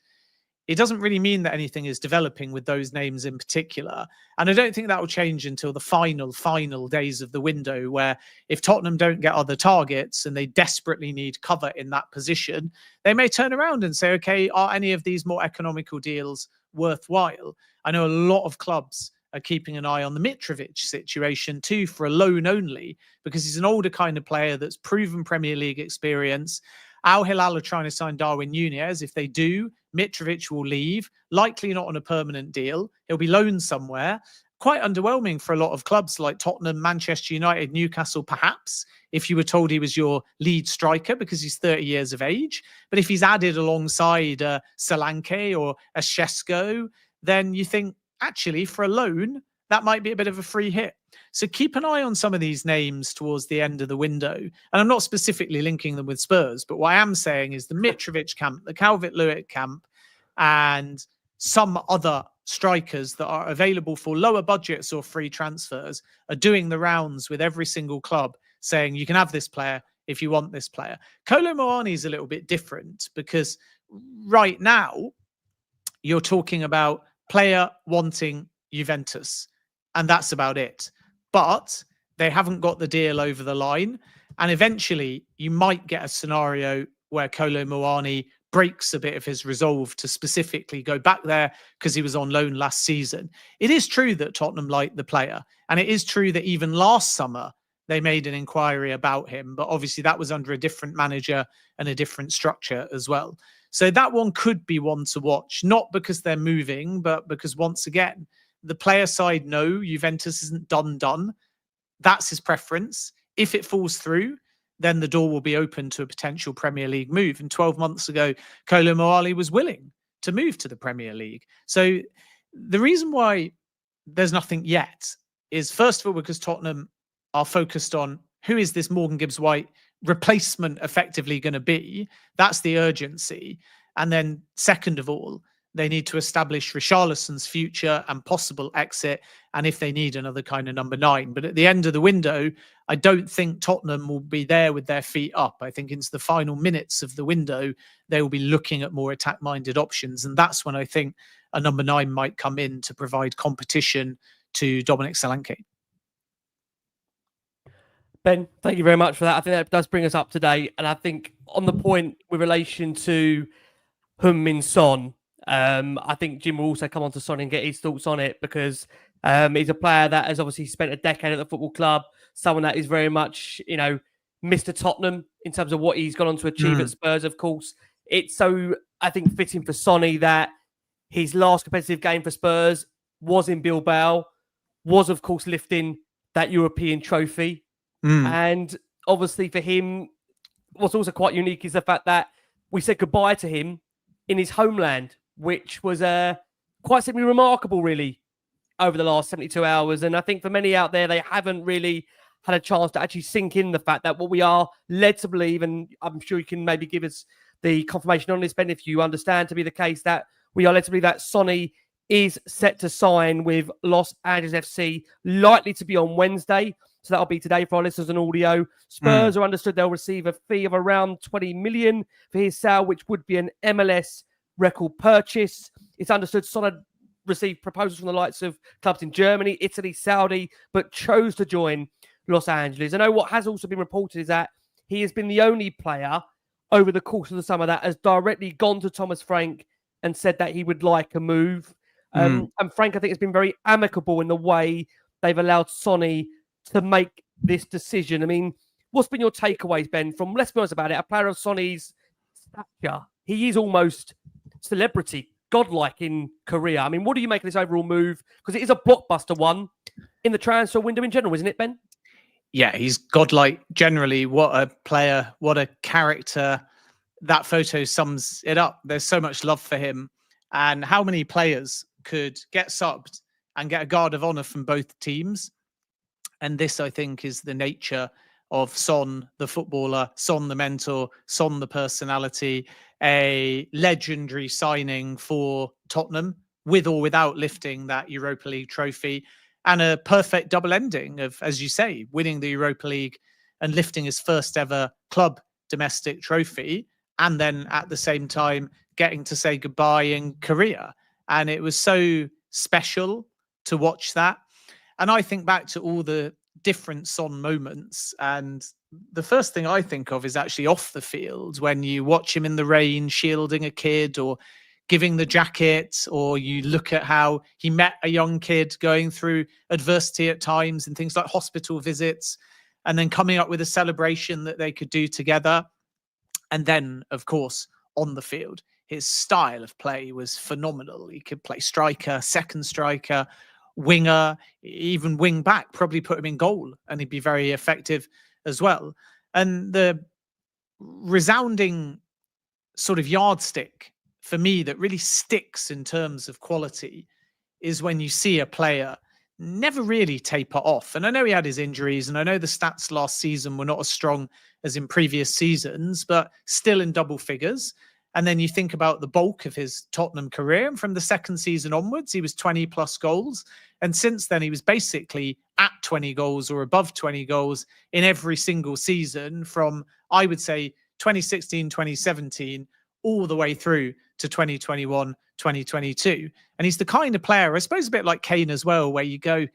it doesn't really mean that anything is developing with those names in particular. And I don't think that will change until the final days of the window, where if Tottenham don't get other targets and they desperately need cover in that position, they may turn around and say, okay, are any of these more economical deals worthwhile? I know a lot of clubs are keeping an eye on the Mitrovic situation too, for a loan only, because he's an older kind of player that's proven Premier League experience. Al Hilal are trying to sign Darwin Núñez. If they do, Mitrovic will leave, likely not on a permanent deal. He'll be loaned somewhere. Quite underwhelming for a lot of clubs like Tottenham, Manchester United, Newcastle, perhaps, if you were told he was your lead striker because he's 30 years of age. But if he's added alongside Solanke or a Šeško, then you think, actually, for a loan, that might be a bit of a free hit. So keep an eye on some of these names towards the end of the window. And I'm not specifically linking them with Spurs, but what I am saying is the Mitrovic camp, the Calvert-Lewin camp, and some other strikers that are available for lower budgets or free transfers are doing the rounds with every single club, saying you can have this player if you want this player. Kolo Muani is a little bit different, because right now you're talking about player wanting Juventus, and that's about it. But they haven't got the deal over the line. And eventually you might get a scenario where Kolo Muani breaks a bit of his resolve to specifically go back there because he was on loan last season. It is true that Tottenham liked the player. And it is true that even last summer, they made an inquiry about him. But obviously that was under a different manager and a different structure as well. So that one could be one to watch, not because they're moving, but because, once again, the player side know Juventus isn't done. That's his preference. If it falls through, then the door will be open to a potential Premier League move. And 12 months ago, Kolo Muani was willing to move to the Premier League. So the reason why there's nothing yet is, first of all, because Tottenham are focused on who is this Morgan Gibbs-White replacement effectively going to be. That's the urgency. And then second of all, they need to establish Richarlison's future and possible exit, and if they need another kind of number 9. But at the end of the window, I don't think Tottenham will be there with their feet up. I think into the final minutes of the window, they will be looking at more attack-minded options. And that's when I think a number 9 might come in to provide competition to Dominic Solanke. Ben, thank you very much for that. I think that does bring us up to date. And I think on the point with relation to Heung-Min Son, I think Jim will also come on to Son and get his thoughts on it, because he's a player that has obviously spent a decade at the football club, someone that is very much, Mr. Tottenham in terms of what he's gone on to achieve at Spurs, of course. It's so, I think, fitting for Sonny that his last competitive game for Spurs was in Bilbao, was, of course, lifting that European trophy. And obviously for him, what's also quite unique is the fact that we said goodbye to him in his homeland, which was quite simply remarkable, really, over the last 72 hours. And I think for many out there, they haven't really had a chance to actually sink in the fact that what we are led to believe, and I'm sure you can maybe give us the confirmation on this, Ben, if you understand to be the case, that we are led to believe that Sonny is set to sign with Los Angeles FC, likely to be on Wednesday. So that'll be today for our listeners on audio. Spurs are understood they'll receive a fee of around 20 million for his sale, which would be an MLS record purchase. It's understood Son received proposals from the likes of clubs in Germany, Italy, Saudi, but chose to join Los Angeles. I know what has also been reported is that he has been the only player over the course of the summer that has directly gone to Thomas Frank and said that he would like a move. And Frank, I think, has been very amicable in the way they've allowed Sonny to make this decision. I mean, what's been your takeaways, Ben, from, let's be honest about it, a player of Sonny's stature? He is almost celebrity, godlike in Korea. I mean, what do you make of this overall move? Because it is a blockbuster one in the transfer window in general, isn't it, Ben? Yeah, he's godlike generally. What a player, what a character. That photo sums it up. There's so much love for him. And how many players could get subbed and get a guard of honor from both teams? And this, I think, is the nature of Son, the footballer, Son, the mentor, Son, the personality, a legendary signing for Tottenham, with or without lifting that Europa League trophy, and a perfect double ending of, as you say, winning the Europa League and lifting his first ever club domestic trophy, and then at the same time getting to say goodbye in Korea. And it was so special to watch that. And I think back to all the different Son moments, and the first thing I think of is actually off the field, when you watch him in the rain shielding a kid or giving the jacket, or you look at how he met a young kid going through adversity at times and things like hospital visits, and then coming up with a celebration that they could do together. And then, of course, on the field, his style of play was phenomenal. He could play striker, second striker, winger, even wing back, probably put him in goal and he'd be very effective as well. And the resounding sort of yardstick for me that really sticks in terms of quality is when you see a player never really taper off. And I know he had his injuries, and I know the stats last season were not as strong as in previous seasons, but still in double figures. And then you think about the bulk of his Tottenham career, and from the second season onwards, he was 20 plus goals. And since then, he was basically at 20 goals or above 20 goals in every single season from, I would say, 2016, 2017, all the way through to 2021, 2022. And he's the kind of player, I suppose a bit like Kane as well, where you go,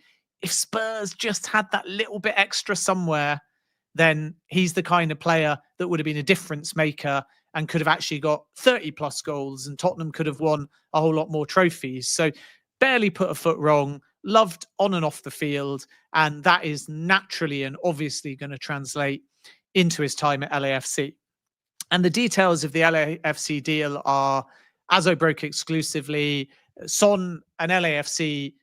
if Spurs just had that little bit extra somewhere, then he's the kind of player that would have been a difference maker and could have actually got 30 plus goals, and Tottenham could have won a whole lot more trophies. So barely put a foot wrong, loved on and off the field. And that is naturally and obviously going to translate into his time at LAFC. And the details of the LAFC deal are, as I broke exclusively, Son and LAFC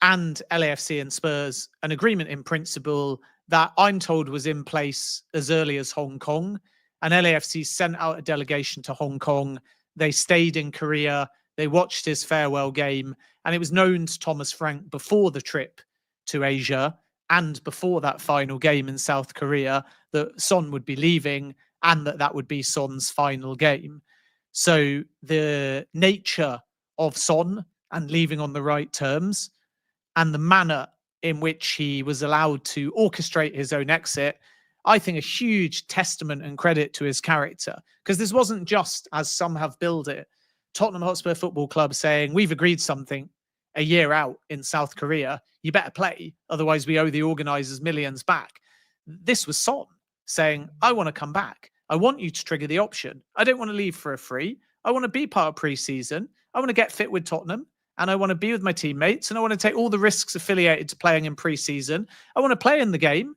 and Spurs, an agreement in principle that I'm told was in place as early as Hong Kong. And LAFC sent out a delegation to Hong Kong. They stayed in Korea. They watched his farewell game. And it was known to Thomas Frank before the trip to Asia and before that final game in South Korea that Son would be leaving and that would be Son's final game. So the nature of Son and leaving on the right terms, and the manner in which he was allowed to orchestrate his own exit, I think a huge testament and credit to his character. Because this wasn't just, as some have billed it, Tottenham Hotspur Football Club saying, we've agreed something a year out in South Korea, you better play, otherwise we owe the organisers millions back. This was Son saying, I want to come back. I want you to trigger the option. I don't want to leave for a free. I want to be part of pre-season. I want to get fit with Tottenham, and I want to be with my teammates, and I want to take all the risks affiliated to playing in pre-season. I want to play in the game.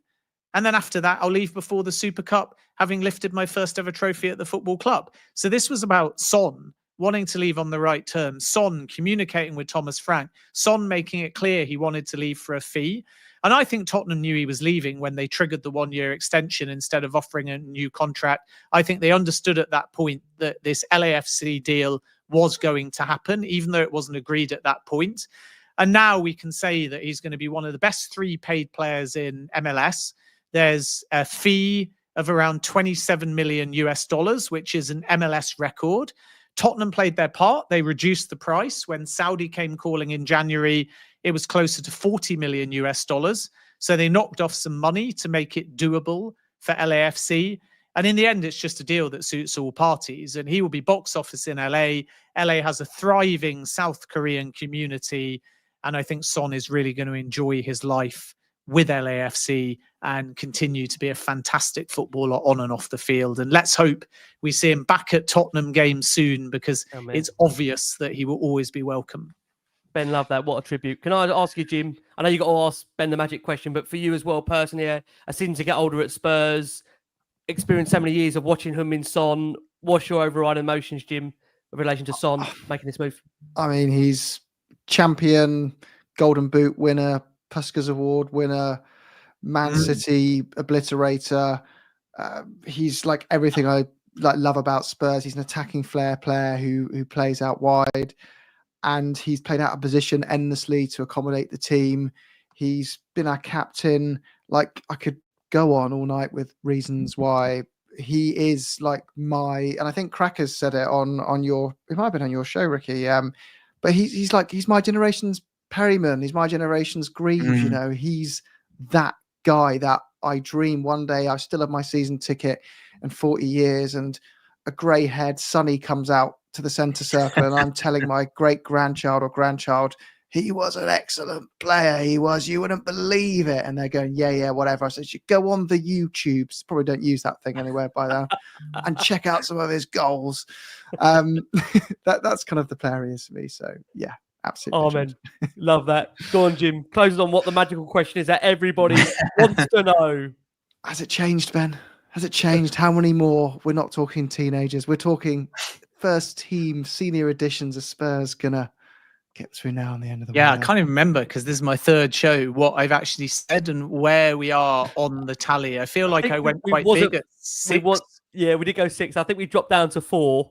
And then after that, I'll leave before the Super Cup, having lifted my first ever trophy at the football club. So this was about Son wanting to leave on the right terms, Son communicating with Thomas Frank, Son making it clear he wanted to leave for a fee. And I think Tottenham knew he was leaving when they triggered the 1-year extension instead of offering a new contract. I think they understood at that point that this LAFC deal was going to happen, even though it wasn't agreed at that point. And now we can say that he's going to be one of the best 3 paid players in MLS. There's a fee of around $27 million, which is an MLS record. Tottenham played their part. They reduced the price. When Saudi came calling in January, it was closer to $40 million. So they knocked off some money to make it doable for LAFC. And in the end, it's just a deal that suits all parties. And he will be box office in LA. LA has a thriving South Korean community. And I think Son is really going to enjoy his life with LAFC and continue to be a fantastic footballer on and off the field. And let's hope we see him back at Tottenham games soon, because it's obvious that he will always be welcome. Ben, love that. What a tribute. Can I ask you, Jim? I know you got to ask Ben the magic question, but for you as well, personally, a season to get older at Spurs, experienced so many years of watching Heung-Min Son. What's your overriding emotions, Jim, in relation to Son making this move? I mean, he's champion, Golden Boot winner, Puskas Award winner, Man City obliterator. He's like everything I love about Spurs. He's an attacking flair player who plays out wide, and he's played out of position endlessly to accommodate the team. He's been our captain. Like, I could go on all night with reasons why he is like and I think Crackers said it on your, it might have been on your show, Ricky. But he's my generation's Perryman. He's my generation's Greish. You know, he's that guy that I dream one day I still have my season ticket and 40 years and a grey-haired Sonny comes out to the centre circle, and I'm telling my great-grandchild or grandchild, he was an excellent player. He was. You wouldn't believe it. And they're going, yeah, whatever. I said, you go on the YouTubes. Probably don't use that thing anywhere by now. And check out some of his goals. That's kind of the player he is to me. So, yeah, absolutely. Oh, man. Love that. Go on, Jim. Close on what the magical question is that everybody wants to know. Has it changed, Ben? Has it changed? How many more? We're not talking teenagers. We're talking first team senior editions of Spurs gonna get through now and the end of the window. I window. can't even remember because this is my third show, what I've actually said and where we are on the tally. I feel like I went quite big at 6. We did go 6. I think we dropped down to 4.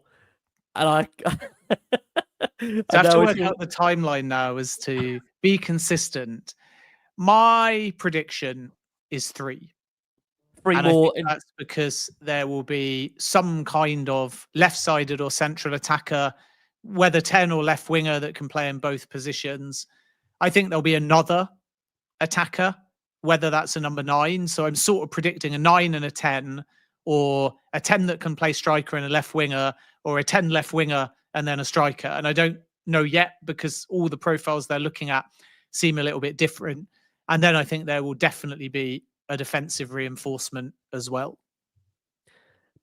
And I have to work out the timeline now as to be consistent. My prediction is 3. 3 and more. I think that's because there will be some kind of left-sided or central attacker, whether 10 or left winger, that can play in both positions. I think there'll be another attacker, whether that's a number 9. So I'm sort of predicting a 9 and a 10, or a 10 that can play striker and a left winger, or a 10 left winger and then a striker. And I don't know yet because all the profiles they're looking at seem a little bit different. And then I think there will definitely be a defensive reinforcement as well.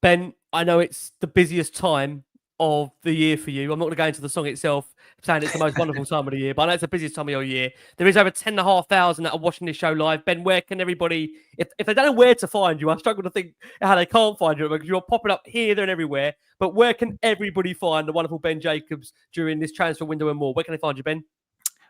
Ben, I know it's the busiest time of the year for you. I'm not going to go into the song itself, saying it's the most wonderful time of the year, but I know it's the busiest time of your year. There is over 10,500 that are watching this show live. Ben, where can everybody, if they don't know where to find you, I struggle to think how they can't find you because you're popping up here, there, and everywhere. But where can everybody find the wonderful Ben Jacobs during this transfer window and more? Where can they find you, Ben?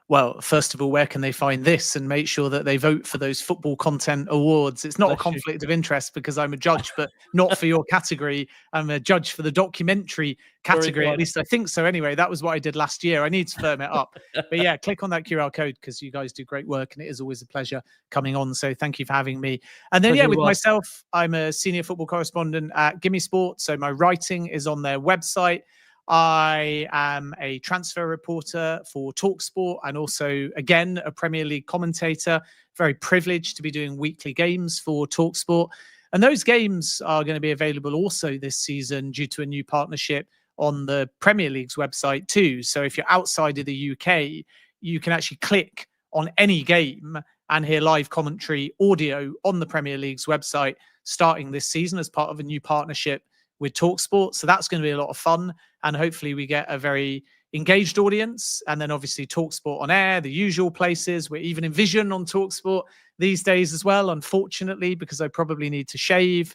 Well, first of all, where can they find this and make sure that they vote for those football content awards? It's not a conflict of interest because I'm a judge, but not for your category. I'm a judge for the documentary category. At least I think so. Anyway, that was what I did last year. I need to firm it up. But yeah, click on that QR code because you guys do great work and it is always a pleasure coming on. So thank you for having me. And then, with myself, I'm a senior football correspondent at Gimme Sport. So my writing is on their website. I am a transfer reporter for TalkSport and also, again, a Premier League commentator. Very privileged to be doing weekly games for TalkSport. And those games are going to be available also this season due to a new partnership on the Premier League's website too. So if you're outside of the UK, you can actually click on any game and hear live commentary audio on the Premier League's website starting this season as part of a new partnership with TalkSport. So that's going to be a lot of fun. And hopefully we get a very engaged audience. And then obviously TalkSport on air, the usual places. We're even in Vision on TalkSport these days as well, unfortunately, because I probably need to shave.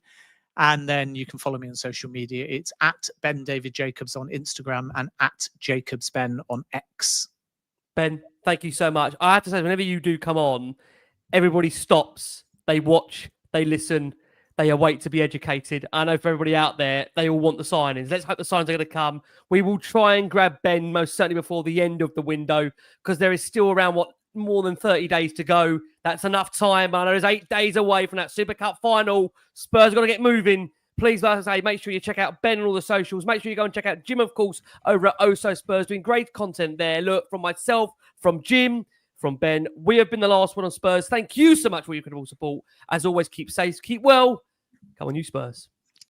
And then you can follow me on social media. It's at Ben David Jacobs on Instagram and at JacobsBen on X. Ben, thank you so much. I have to say, whenever you do come on, everybody stops, they watch, they listen, they await to be educated. I know for everybody out there, they all want the signings. Let's hope the signings are going to come. We will try and grab Ben most certainly before the end of the window because there is still around, more than 30 days to go. That's enough time. I know there's 8 days away from that Super Cup final. Spurs got to get moving. Please, like I say, make sure you check out Ben on all the socials. Make sure you go and check out Jim, of course, over at 𝐂 Spurs, doing great content there. Look, from myself, from Jim, from Ben, we have been the last one on Spurs. Thank you so much for your incredible support. As always, keep safe, keep well. Come on, you Spurs.